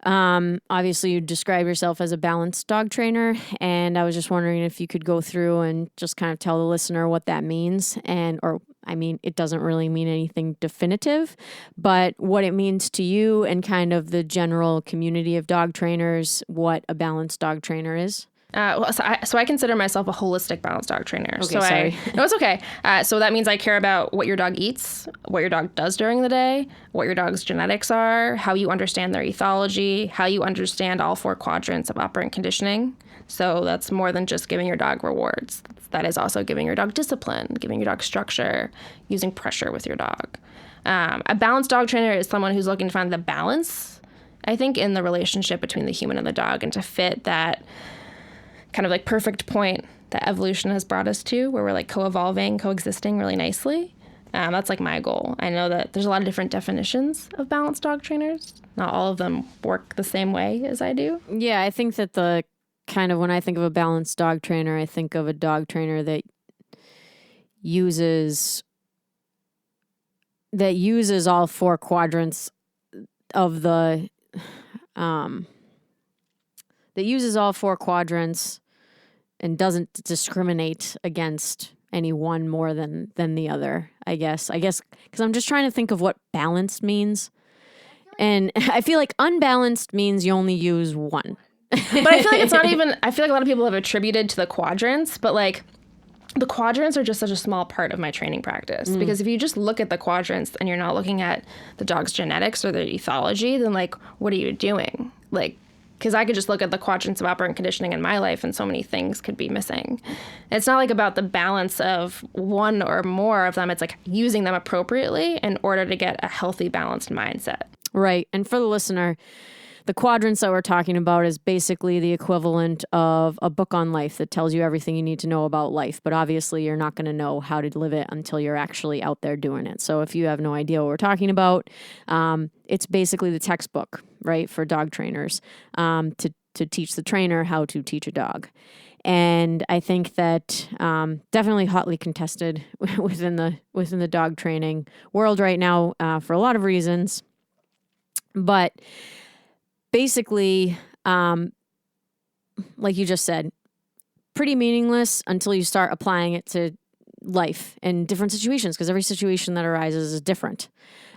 obviously you describe yourself as a balanced dog trainer, and I was just wondering if you could go through and just kind of tell the listener what that means, it doesn't really mean anything definitive, but what it means to you and kind of the general community of dog trainers, what a balanced dog trainer is. So I consider myself a holistic balanced dog trainer. Okay, so sorry. No, it's okay. So that means I care about what your dog eats, what your dog does during the day, what your dog's genetics are, how you understand their ethology, how you understand all 4 quadrants of operant conditioning. So that's more than just giving your dog rewards. That is also giving your dog discipline, giving your dog structure, using pressure with your dog. A balanced dog trainer is someone who's looking to find the balance, I think, in the relationship between the human and the dog and to fit that kind of like perfect point that evolution has brought us to, where we're like co-evolving, coexisting really nicely. That's like my goal. I know that there's a lot of different definitions of balanced dog trainers. Not all of them work the same way as I do. Yeah, I think that the kind of, when I think of a balanced dog trainer, I think of a dog trainer that uses all four quadrants of the that uses all four quadrants and doesn't discriminate against any one more than the other, I guess because I'm just trying to think of what balanced means. And I feel like unbalanced means you only use one. But I feel like it's not even, I feel like a lot of people have attributed to the quadrants, but like the quadrants are just such a small part of my training practice. Because if you just look at the quadrants and you're not looking at the dog's genetics or their ethology, then like, what are you doing? Like, because I could just look at the quadrants of operant conditioning in my life and so many things could be missing. It's not like about the balance of one or more of them. It's like using them appropriately in order to get a healthy, balanced mindset. Right. And for the listener, the quadrants that we're talking about is basically the equivalent of a book on life that tells you everything you need to know about life. But obviously, you're not going to know how to live it until you're actually out there doing it. So if you have no idea what we're talking about, it's basically the textbook, right, for dog trainers to teach the trainer how to teach a dog. And I think that definitely hotly contested within the dog training world right now for a lot of reasons. But basically, like you just said, pretty meaningless until you start applying it to life and different situations, because every situation that arises is different.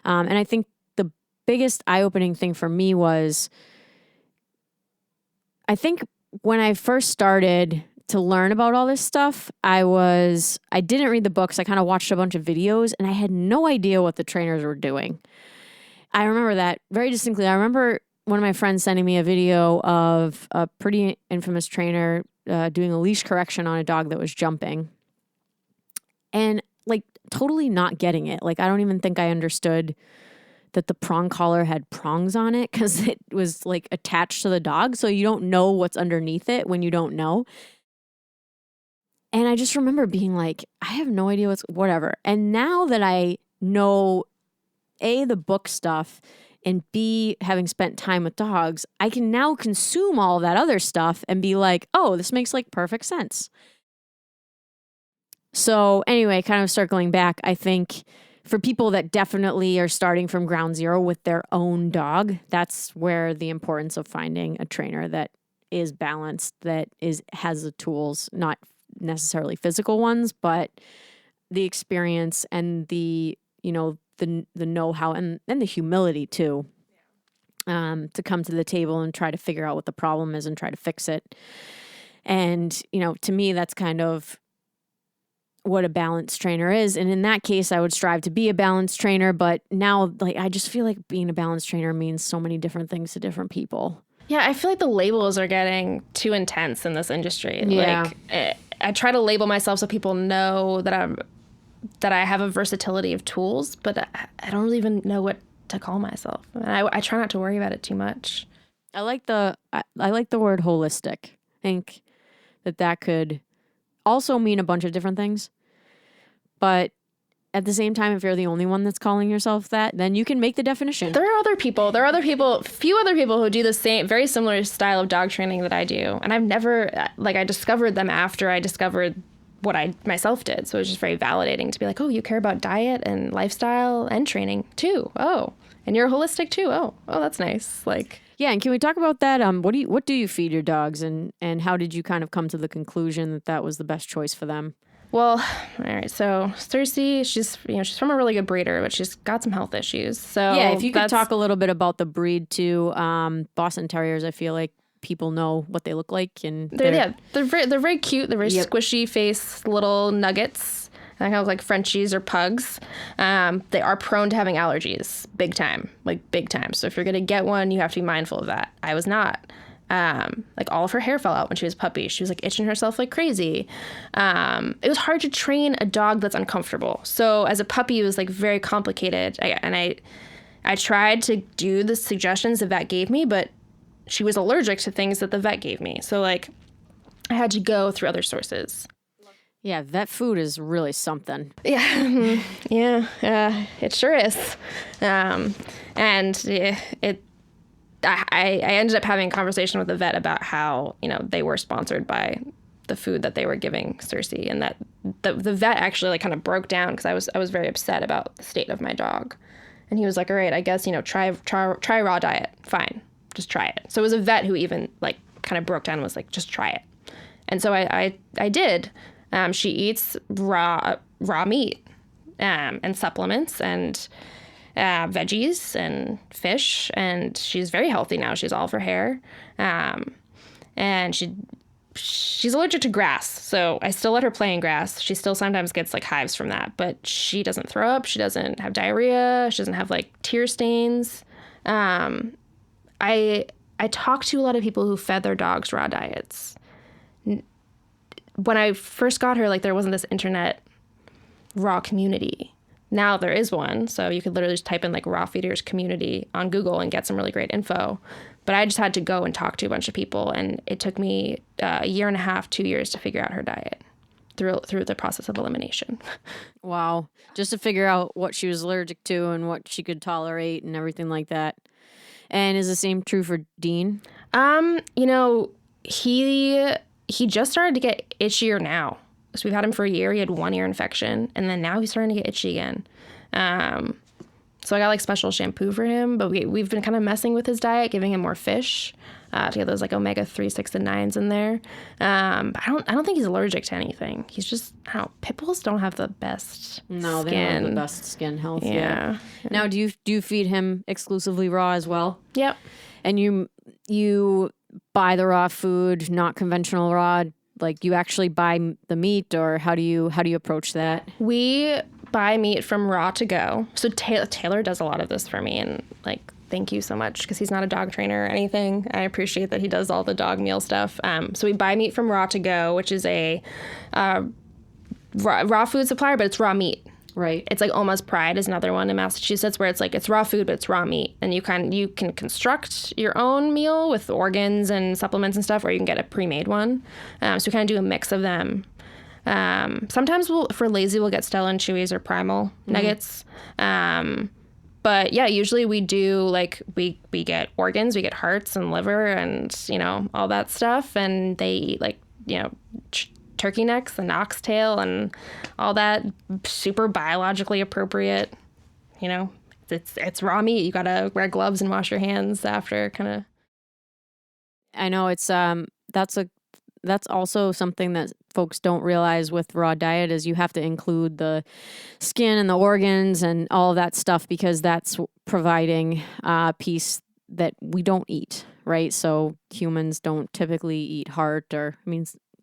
And I think the biggest eye-opening thing for me was, I think when I first started to learn about all this stuff, I didn't read the books. I kind of watched a bunch of videos and I had no idea what the trainers were doing. I remember that very distinctly. I remember one of my friends sending me a video of a pretty infamous trainer doing a leash correction on a dog that was jumping. And like totally not getting it. Like I don't even think I understood that the prong collar had prongs on it because it was like attached to the dog. So you don't know what's underneath it when you don't know. And I just remember being like, I have no idea whatever. And now that I know A, the book stuff, and B, having spent time with dogs, I can now consume all that other stuff and be like, oh, this makes like perfect sense. So anyway, kind of circling back, I think for people that definitely are starting from ground zero with their own dog, that's where the importance of finding a trainer that is balanced, that has the tools, not necessarily physical ones, but the experience and the know-how and the humility too, to come to the table and try to figure out what the problem is and try to fix it. And, to me, that's kind of what a balanced trainer is. And in that case, I would strive to be a balanced trainer. But now, like, I just feel like being a balanced trainer means so many different things to different people. Yeah, I feel like the labels are getting too intense in this industry. Yeah. Like, I try to label myself so people know that I have a versatility of tools, but I don't really even know what to call myself. And I try not to worry about it too much. I like the word holistic. I think that could also mean a bunch of different things. But at the same time, if you're the only one that's calling yourself that, then you can make the definition. There are other people, few other people who do the same, very similar style of dog training that I do. And I've never, I discovered them after I discovered what I myself did. So it was just very validating to be like, oh, you care about diet and lifestyle and training too. Oh, and you're holistic too. Oh, that's nice. Like, yeah. And can we talk about that? What do you feed your dogs, and how did you kind of come to the conclusion that was the best choice for them? Well, all right. So Stacy, she's from a really good breeder, but she's got some health issues. So yeah, if you could talk a little bit about the breed too. Boston Terriers, I feel like people know what they look like, and they're very cute. They're very squishy face little nuggets. I kind of like Frenchies or pugs. They are prone to having allergies, big time. So if you're gonna get one, you have to be mindful of that. I was not. All of her hair fell out when she was a puppy. She was like itching herself like crazy. It was hard to train a dog that's uncomfortable. So as a puppy, it was like very complicated. I tried to do the suggestions the vet gave me, but she was allergic to things that the vet gave me. So like I had to go through other sources. Yeah, vet food is really something. Yeah, it sure is. And I ended up having a conversation with the vet about how, they were sponsored by the food that they were giving Cersei, and that the vet actually like kind of broke down because I was very upset about the state of my dog. And he was like, all right, I guess, try raw diet. Fine. Just try it. So it was a vet who even like kind of broke down and was like, just try it. And so I did. She eats raw meat and supplements and veggies and fish, and she's very healthy now. She's all for hair, and she's allergic to grass, so I still let her play in grass. She still sometimes gets like hives from that, but she doesn't throw up. She doesn't have diarrhea. She doesn't have like tear stains. I talked to a lot of people who fed their dogs raw diets. When I first got her, like there wasn't this internet raw community. Now there is one, so you could literally just type in like raw feeders community on Google and get some really great info. But I just had to go and talk to a bunch of people, and it took me a year and a half, 2 years to figure out her diet through the process of elimination. Wow. Just to figure out what she was allergic to and what she could tolerate and everything like that. And is the same true for Dean? He just started to get itchier now. So we've had him for a year. He had 1 ear infection, and then now he's starting to get itchy again. So I got like special shampoo for him, but we've been kind of messing with his diet, giving him more fish to get those like omega-3, 6, and 9s in there. But I don't think he's allergic to anything. He's just, pit bulls don't have the best skin. They don't have the best skin health. Yeah. Now, do you feed him exclusively raw as well? Yep. And you buy the raw food, not conventional raw? Like you actually buy the meat, or how do you approach that? We buy meat from raw to go. So Taylor does a lot of this for me, and like thank you so much, because he's not a dog trainer or anything. I appreciate that he does all the dog meal stuff. So we buy meat from raw to go, which is a raw food supplier, but it's raw meat. Right. It's like Almost Pride is another one in Massachusetts where it's like it's raw food, but it's raw meat. And you can construct your own meal with organs and supplements and stuff, or you can get a pre-made one. So we kind of do a mix of them. Sometimes if we're lazy, we'll get Stella and Chewy's or Primal nuggets. But yeah, usually we do like we get organs, we get hearts and liver and, all that stuff. And they eat like, turkey necks and oxtail and all that super biologically appropriate, it's raw meat. You gotta wear gloves and wash your hands after, kind of. I know it's that's also something that folks don't realize with raw diet is you have to include the skin and the organs and all of that stuff, because that's providing a piece that we don't eat, right? So humans don't typically eat heart, or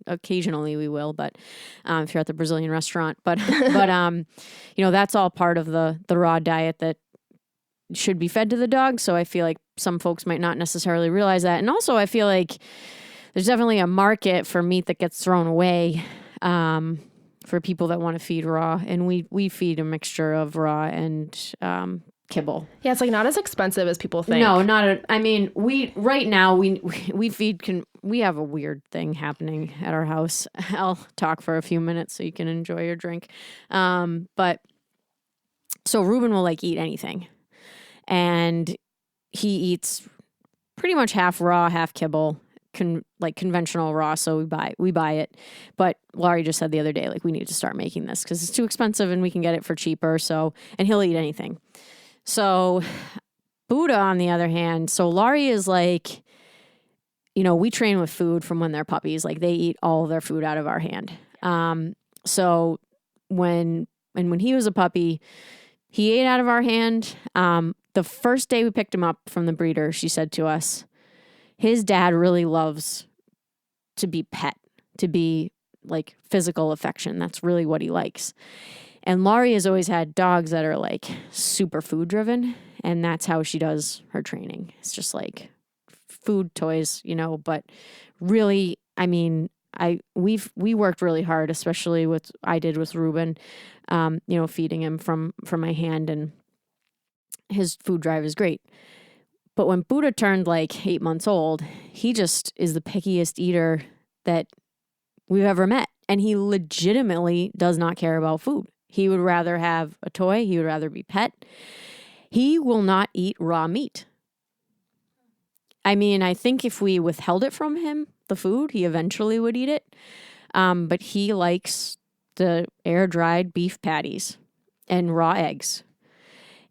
occasionally we will, but if you're at the Brazilian restaurant, but that's all part of the raw diet that should be fed to the dog. So I feel like some folks might not necessarily realize that. And also I feel like there's definitely a market for meat that gets thrown away for people that want to feed raw. And we feed a mixture of raw and kibble. Yeah, it's like not as expensive as people think. No, we have a weird thing happening at our house. I'll talk for a few minutes so you can enjoy your drink. But so Ruben will like eat anything, and he eats pretty much half raw, half kibble, conventional raw. So we buy it. But Laurie just said the other day, like, we need to start making this because it's too expensive and we can get it for cheaper. So, and he'll eat anything. So Buddha, on the other hand, so Laurie is like, we train with food from when they're puppies. Like they eat all their food out of our hand. So when he was a puppy, he ate out of our hand. The first day we picked him up from the breeder, she said to us, his dad really loves to be pet, to be like physical affection. That's really what he likes. And Laurie has always had dogs that are like super food driven, and that's how she does her training. It's just like food, toys, but really, we worked really hard, especially I did with Ruben, feeding him from my hand, and his food drive is great. But when Buddha turned like 8 months old, he just is the pickiest eater that we've ever met. And he legitimately does not care about food. He would rather have a toy. He would rather be pet. He will not eat raw meat. I mean, I think if we withheld it from him, the food, he eventually would eat it. But he likes the air-dried beef patties and raw eggs.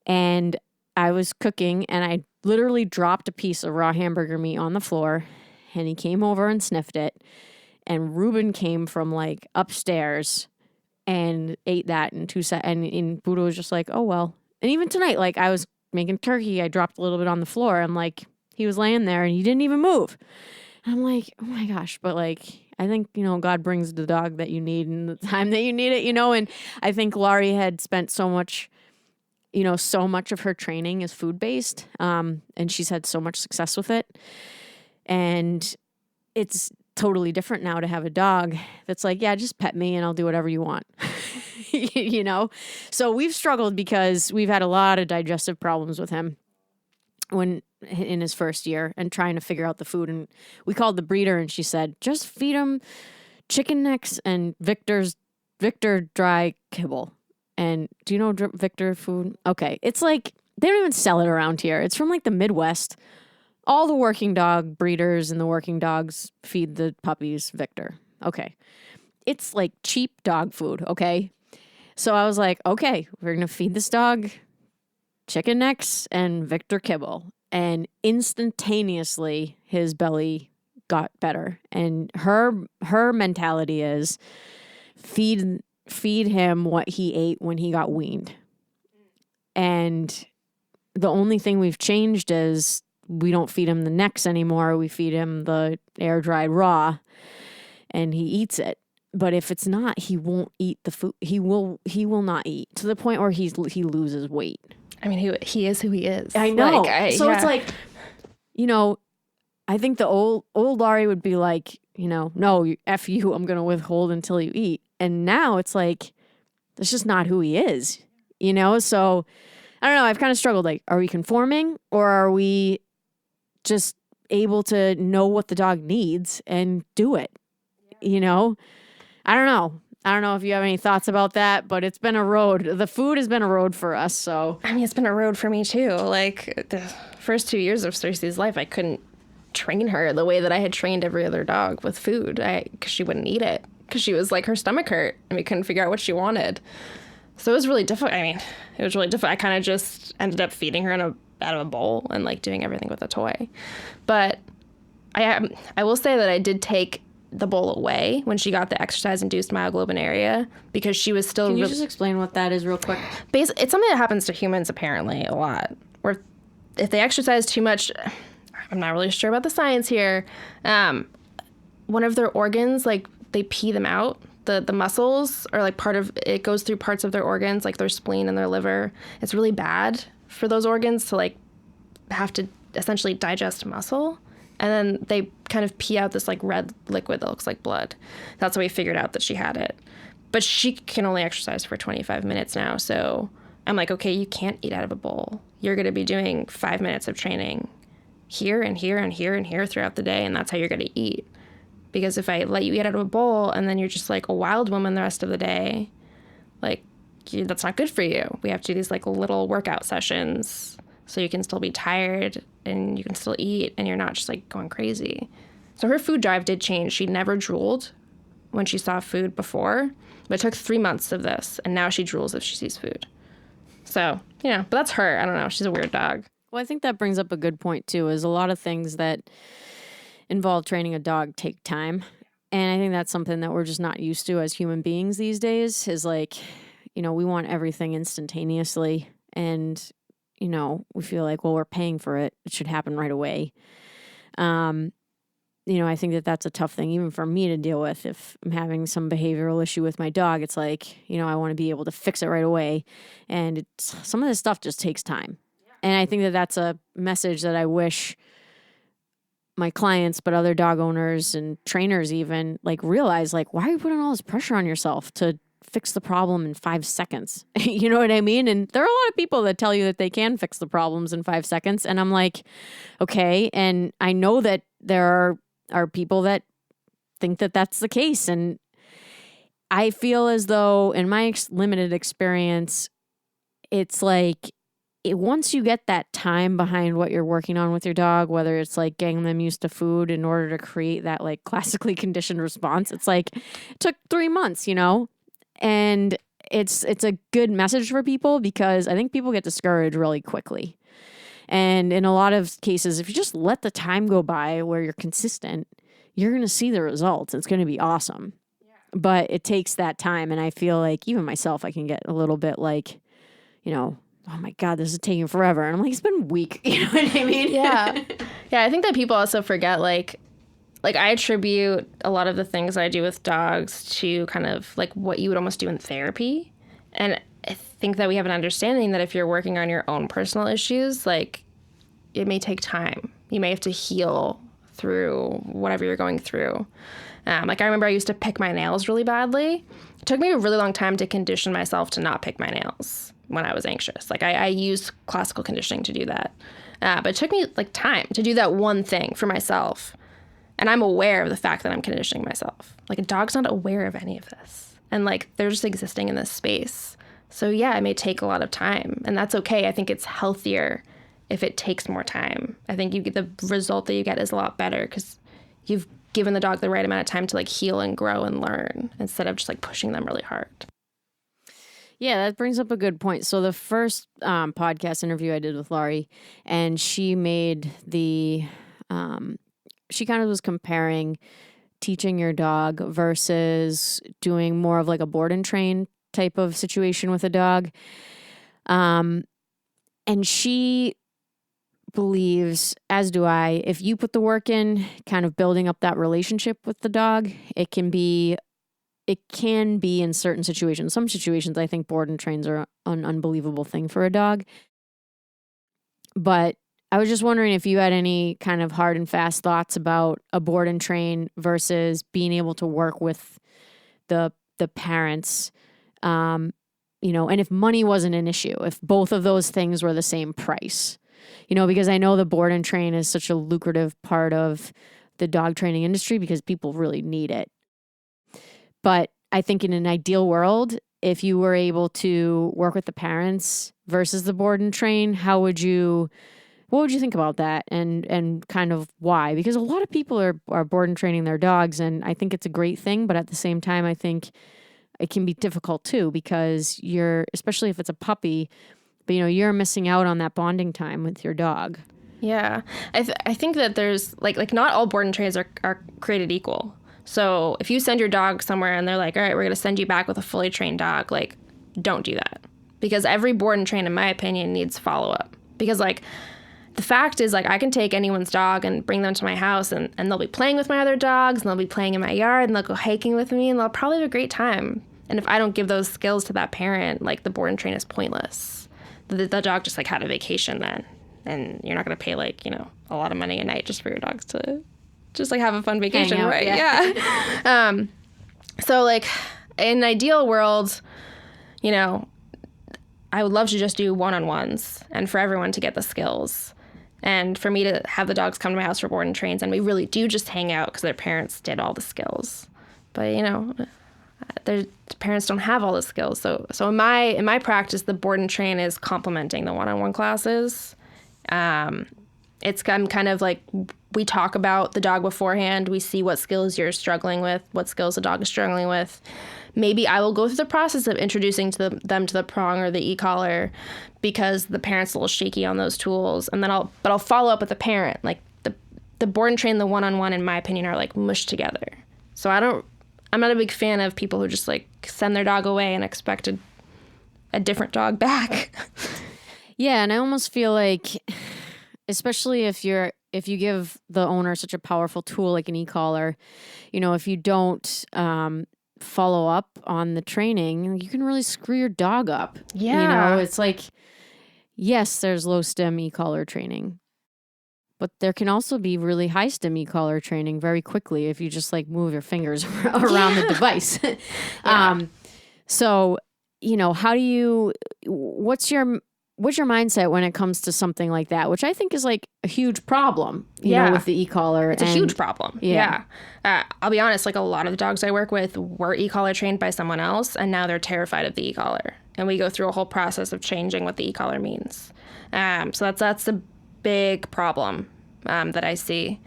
And I was cooking and I literally dropped a piece of raw hamburger meat on the floor and he came over and sniffed it. And Ruben came from like upstairs and ate that in 2 seconds. And Buddha was just like, oh, well. And even tonight, like I was making turkey, I dropped a little bit on the floor. I'm like, he was laying there and he didn't even move. And I'm like, oh my gosh. But like, I think, God brings the dog that you need in the time that you need it, And I think Laurie had spent so much of her training is food-based. And she's had so much success with it. And it's totally different now to have a dog that's like, yeah, just pet me and I'll do whatever you want. So we've struggled because we've had a lot of digestive problems with him when in his first year and trying to figure out the food. And we called the breeder and she said, just feed him chicken necks and Victor dry kibble. And do you know Victor food? Okay. It's like, they don't even sell it around here. It's from like the Midwest. All the working dog breeders and the working dogs feed the puppies Victor. Okay. It's like cheap dog food. Okay. So I was like, okay, we're going to feed this dog chicken necks and Victor kibble. And instantaneously his belly got better. And her mentality is feed him what he ate when he got weaned. And the only thing we've changed is we don't feed him the necks anymore. We feed him the air-dried raw and he eats it. But if it's not, he won't eat the food. He will not eat to the point where he loses weight. I mean, he is who he is. I know. It's like, I think the old Laurie would be like, no, F you, I'm going to withhold until you eat. And now it's like, that's just not who he is, So I don't know. I've kind of struggled. Like, are we conforming or are we just able to know what the dog needs and do it? I don't know. I don't know if you have any thoughts about that, but it's been a road. The food has been a road for us. So I mean, it's been a road for me too. Like the first 2 years of Stacy's life, I couldn't train her the way that I had trained every other dog with food because she wouldn't eat it because she was like, her stomach hurt and we couldn't figure out what she wanted. So it was really difficult. I mean, it was really difficult. I kind of just ended up feeding her out of a bowl and like doing everything with a toy. But I will say that I did take the bowl away when she got the exercise-induced myoglobinuria because she was still... Can you just explain what that is real quick? It's something that happens to humans apparently a lot. Where if they exercise too much, I'm not really sure about the science here, one of their organs, like they pee them out. The muscles are like it goes through parts of their organs, like their spleen and their liver. It's really bad for those organs to like have to essentially digest muscle. And then they kind of pee out this like red liquid that looks like blood. That's how we figured out that she had it. But she can only exercise for 25 minutes now. So I'm like, okay, you can't eat out of a bowl. You're going to be doing 5 minutes of training here and here and here and here throughout the day. And that's how you're going to eat. Because if I let you eat out of a bowl and then you're just like a wild woman the rest of the day, like that's not good for you. We have to do these like little workout sessions so you can still be tired and you can still eat and you're not just like going crazy. So her food drive did change. She never drooled when she saw food before, but it took 3 months of this and now she drools if she sees food. So, but that's her. I don't know. She's a weird dog. Well, I think that brings up a good point too, is a lot of things that involve training a dog take time. And I think that's something that we're just not used to as human beings these days is like, we want everything instantaneously and we feel like, well, we're paying for it. It should happen right away. I think that that's a tough thing, even for me to deal with. If I'm having some behavioral issue with my dog, it's like, I want to be able to fix it right away. And some of this stuff just takes time. And I think that that's a message that I wish my clients, but other dog owners and trainers even like realize, like, why are you putting all this pressure on yourself to fix the problem in 5 seconds? You know what I mean? And there are a lot of people that tell you that they can fix the problems in 5 seconds. And I'm like, okay. And I know that there are people that think that that's the case. And I feel as though in my limited experience, it's like once you get that time behind what you're working on with your dog, whether it's like getting them used to food in order to create that like classically conditioned response, it's like it took 3 months, and it's a good message for people because I think people get discouraged really quickly. And in a lot of cases, if you just let the time go by where you're consistent, you're going to see the results. It's going to be awesome. Yeah. But it takes that time. And I feel like even myself, I can get a little bit like, oh my God, this is taking forever. And I'm like, it's been a week. You know what I mean? Yeah. Yeah. I think that people also forget, like I attribute a lot of the things I do with dogs to kind of like what you would almost do in therapy. And I think that we have an understanding that if you're working on your own personal issues, like it may take time. You may have to heal through whatever you're going through. Like I remember I used to pick my nails really badly. It took me a really long time to condition myself to not pick my nails when I was anxious. Like I used classical conditioning to do that. But it took me like time to do that one thing for myself. And I'm aware of the fact that I'm conditioning myself. Like a dog's not aware of any of this. And like they're just existing in this space. So yeah, it may take a lot of time. And that's okay. I think it's healthier if it takes more time. I think the result that you get is a lot better because you've given the dog the right amount of time to like heal and grow and learn instead of just like pushing them really hard. Yeah, that brings up a good point. So the first podcast interview I did with Laurie, and she made she kind of was comparing teaching your dog versus doing more of like a board and train type of situation with a dog. And she believes, as do I, if you put the work in, kind of building up that relationship with the dog, it can be in certain situations. Some situations, I think board and trains are an unbelievable thing for a dog. But I was just wondering if you had any kind of hard and fast thoughts about a board and train versus being able to work with the parents, and if money wasn't an issue, if both of those things were the same price, because I know the board and train is such a lucrative part of the dog training industry because people really need it. But I think in an ideal world, if you were able to work with the parents versus the board and train, what would you think about that and kind of why? Because a lot of people are board and training their dogs, and I think it's a great thing. But at the same time, I think it can be difficult too because especially if it's a puppy, but you're missing out on that bonding time with your dog. Yeah. I think that there's like not all board and trains are created equal. So if you send your dog somewhere and they're like, all right, we're going to send you back with a fully trained dog, like, don't do that. Because every board and train, in my opinion, needs follow-up. Because, like, the fact is, like, I can take anyone's dog and bring them to my house and they'll be playing with my other dogs and they'll be playing in my yard and they'll go hiking with me and they'll probably have a great time. And if I don't give those skills to that parent, like, the board and train is pointless. The dog just, like, had a vacation then. And you're not going to pay, like, a lot of money a night just for your dogs to just like have a fun vacation, out, right? Yeah. So like in an ideal world, I would love to just do one-on-ones and for everyone to get the skills. And for me to have the dogs come to my house for board and trains and we really do just hang out because their parents did all the skills. But their parents don't have all the skills. So in my practice, the board and train is complementing the one-on-one classes. It's kind of like we talk about the dog beforehand. We see what skills you're struggling with, what skills the dog is struggling with. Maybe I will go through the process of introducing them to the prong or the e-collar because the parent's a little shaky on those tools. And then I'll follow up with the parent. Like the board and train, the one-on-one, in my opinion, are like mushed together. So I'm not a big fan of people who just like send their dog away and expect a different dog back. Yeah. And I almost feel like, especially if you give the owner such a powerful tool like an e-collar, if you don't follow up on the training, you can really screw your dog up. Yeah. It's like, yes, there's low stem e-collar training, but there can also be really high stem e-collar training very quickly if you just like move your fingers around the device. Yeah. So, what's your what's your mindset when it comes to something like that, which I think is like a huge problem, you know, with the e-collar. It's a huge problem. Yeah. I'll be honest, like a lot of the dogs I work with were e-collar trained by someone else, and now they're terrified of the e-collar. And we go through a whole process of changing what the e-collar means. So that's a big problem that I see.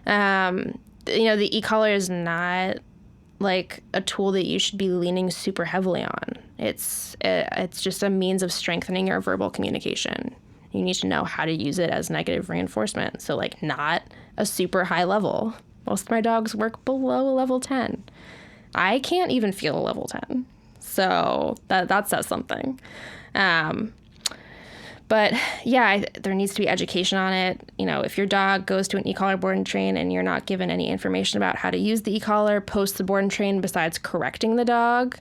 You know, the e-collar is not like a tool that you should be leaning super heavily on. It's just a means of strengthening your verbal communication. You need to know how to use it as negative reinforcement. So like not a super high level. Most of my dogs work below a level 10. I can't even feel a level 10. So that says something. But yeah, there needs to be education on it. You know, if your dog goes to an e-collar board and train and you're not given any information about how to use the e-collar post the board and train besides correcting the dog,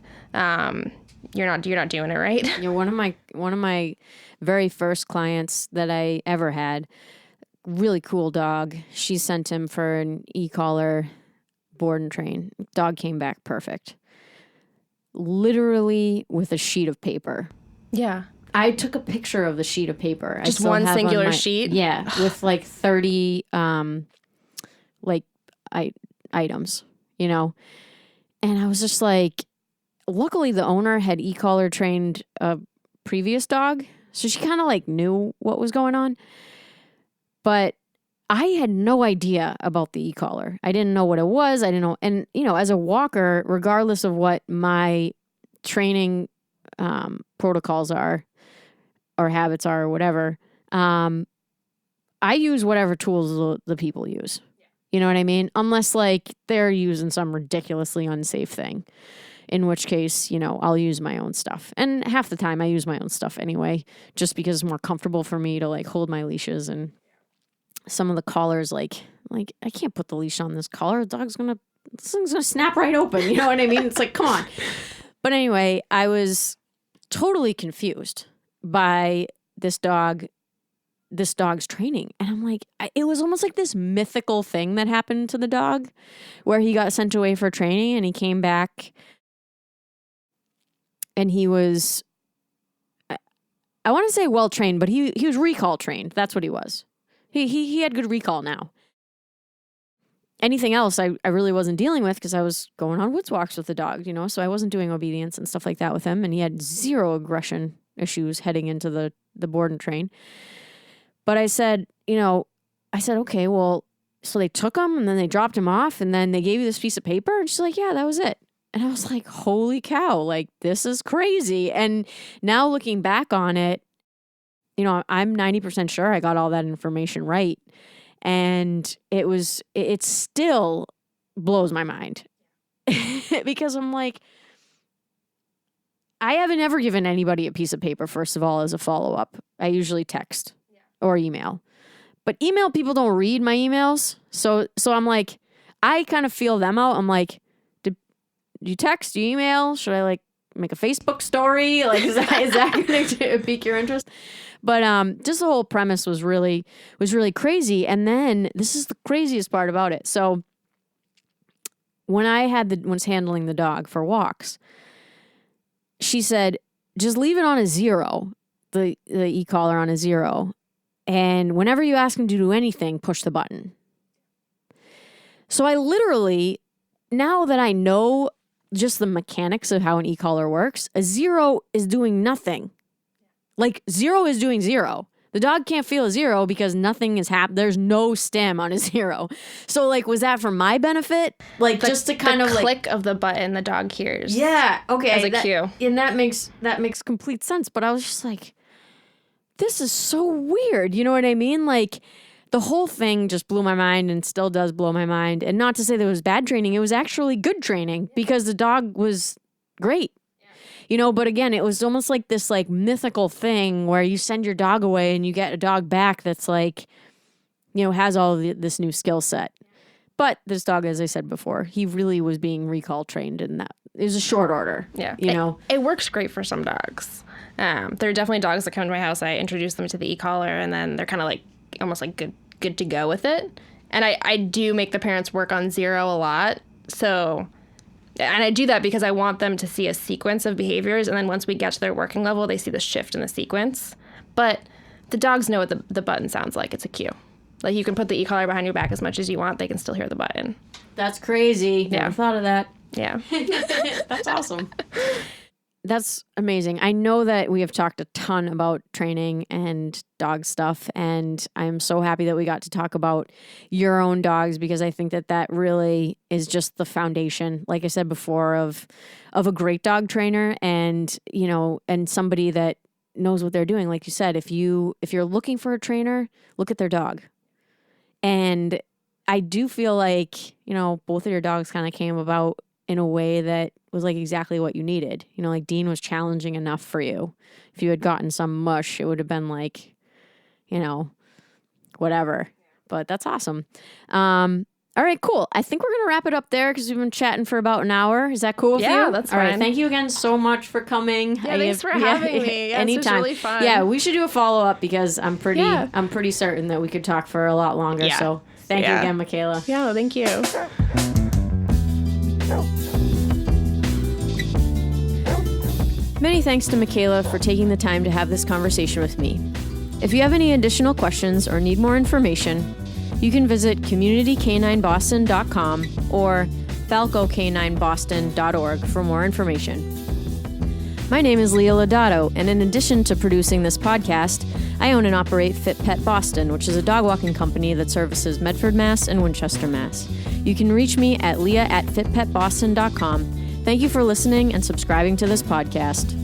you're not doing it right. Yeah, one of my very first clients that I ever had, really cool dog. She sent him for an e-collar board and train. Dog came back perfect. Literally with a sheet of paper. Yeah. I took a picture of the sheet of paper. Just one singular sheet? Yeah, with like 30 items, you know. And I was just like, luckily the owner had e-collar trained a previous dog, so she kind of like knew what was going on. But I had no idea about the e-collar. I didn't know what it was. I didn't know. And, you know, as a walker, regardless of what my training protocols are or habits are or whatever, I use whatever tools the people use. You know what I mean? Unless like they're using some ridiculously unsafe thing, in which case, you know, I'll use my own stuff. And half the time I use my own stuff anyway, just because it's more comfortable for me to like hold my leashes. And some of the collars, like I can't put the leash on this collar. This thing's gonna snap right open. You know what I mean? It's like, come on. But anyway, I was totally confused by this dog's training. And I'm like, it was almost like this mythical thing that happened to the dog where he got sent away for training and he came back and he was, I want to say well trained, but he was recall trained. That's what he was. He had good recall now. Anything else I really wasn't dealing with because I was going on woods walks with the dog, you know, so I wasn't doing obedience and stuff like that with him. And he had zero aggression issues heading into the board and train. But I said, okay, well, so they took him and then they dropped him off and then they gave you this piece of paper. And she's like, yeah, that was it. And I was like, holy cow, like this is crazy. And now looking back on it, you know, I'm 90% sure I got all that information right. And it still blows my mind because I'm like, I haven't ever given anybody a piece of paper, first of all, as a follow-up. I usually text or email. But email people don't read my emails. So I'm like, I kind of feel them out. I'm like, did you text? Do you email? Should I like make a Facebook story? Like, is that going to pique your interest? But just the whole premise was really crazy. And then this is the craziest part about it. So when I was handling the dog for walks, she said, just leave it on a 0, the e-collar on a 0. And whenever you ask him to do anything, push the button. So I literally, now that I know just the mechanics of how an e-collar works, a 0 is doing nothing. Like 0 is doing 0. The dog can't feel a 0 because nothing is happening. There's no stem on a 0. So like, was that for my benefit? Like just to kind of like click of the button the dog hears. Yeah. Okay. As a cue. And that makes complete sense. But I was just like, this is so weird. You know what I mean? Like the whole thing just blew my mind and still does blow my mind. And not to say that it was bad training. It was actually good training because the dog was great. You know, but again, it was almost like this like mythical thing where you send your dog away and you get a dog back that's like, you know, has all of this new skill set. But this dog, as I said before, he really was being recall trained in that. It was a short order. Yeah. You know, it works great for some dogs. There are definitely dogs that come to my house. I introduce them to the e-collar and then they're kind of like almost like good to go with it. And I do make the parents work on 0 a lot. So... And I do that because I want them to see a sequence of behaviors. And then once we get to their working level, they see the shift in the sequence. but the dogs know what the button sounds like. It's a cue. Like, you can put the e-collar behind your back as much as you want. They can still hear the button. That's crazy. Never thought of that. Yeah. That's awesome. That's amazing. I know that we have talked a ton about training and dog stuff, and I'm so happy that we got to talk about your own dogs, because I think that really is just the foundation, like I said before, of a great dog trainer, and, you know, and somebody that knows what they're doing. Like you said, if you're looking for a trainer, look at their dog. And I do feel like, you know, both of your dogs kind of came about in a way that was like exactly what you needed. You know, like Dean was challenging enough for you. If you had gotten some mush, it would have been like, you know, whatever. But that's awesome. All right, cool. I think we're going to wrap it up there because we've been chatting for about an hour. Is that cool with you? Yeah, that's fine. All right, thank you again so much for coming. Yeah, thanks for having me. Yeah, anytime. This was really fun. Yeah, we should do a follow-up because I'm pretty certain that we could talk for a lot longer. Yeah. So thank you again, Micaela. Yeah, thank you. Many thanks to Micaela for taking the time to have this conversation with me. If you have any additional questions or need more information, you can visit communitycanineboston.com or falcocanineboston.org for more information. My name is Leah Lodato, and in addition to producing this podcast, I own and operate Fit Pet Boston, which is a dog walking company that services Medford, Mass. And Winchester, Mass. You can reach me at leah@fitpetboston.com. Thank you for listening and subscribing to this podcast.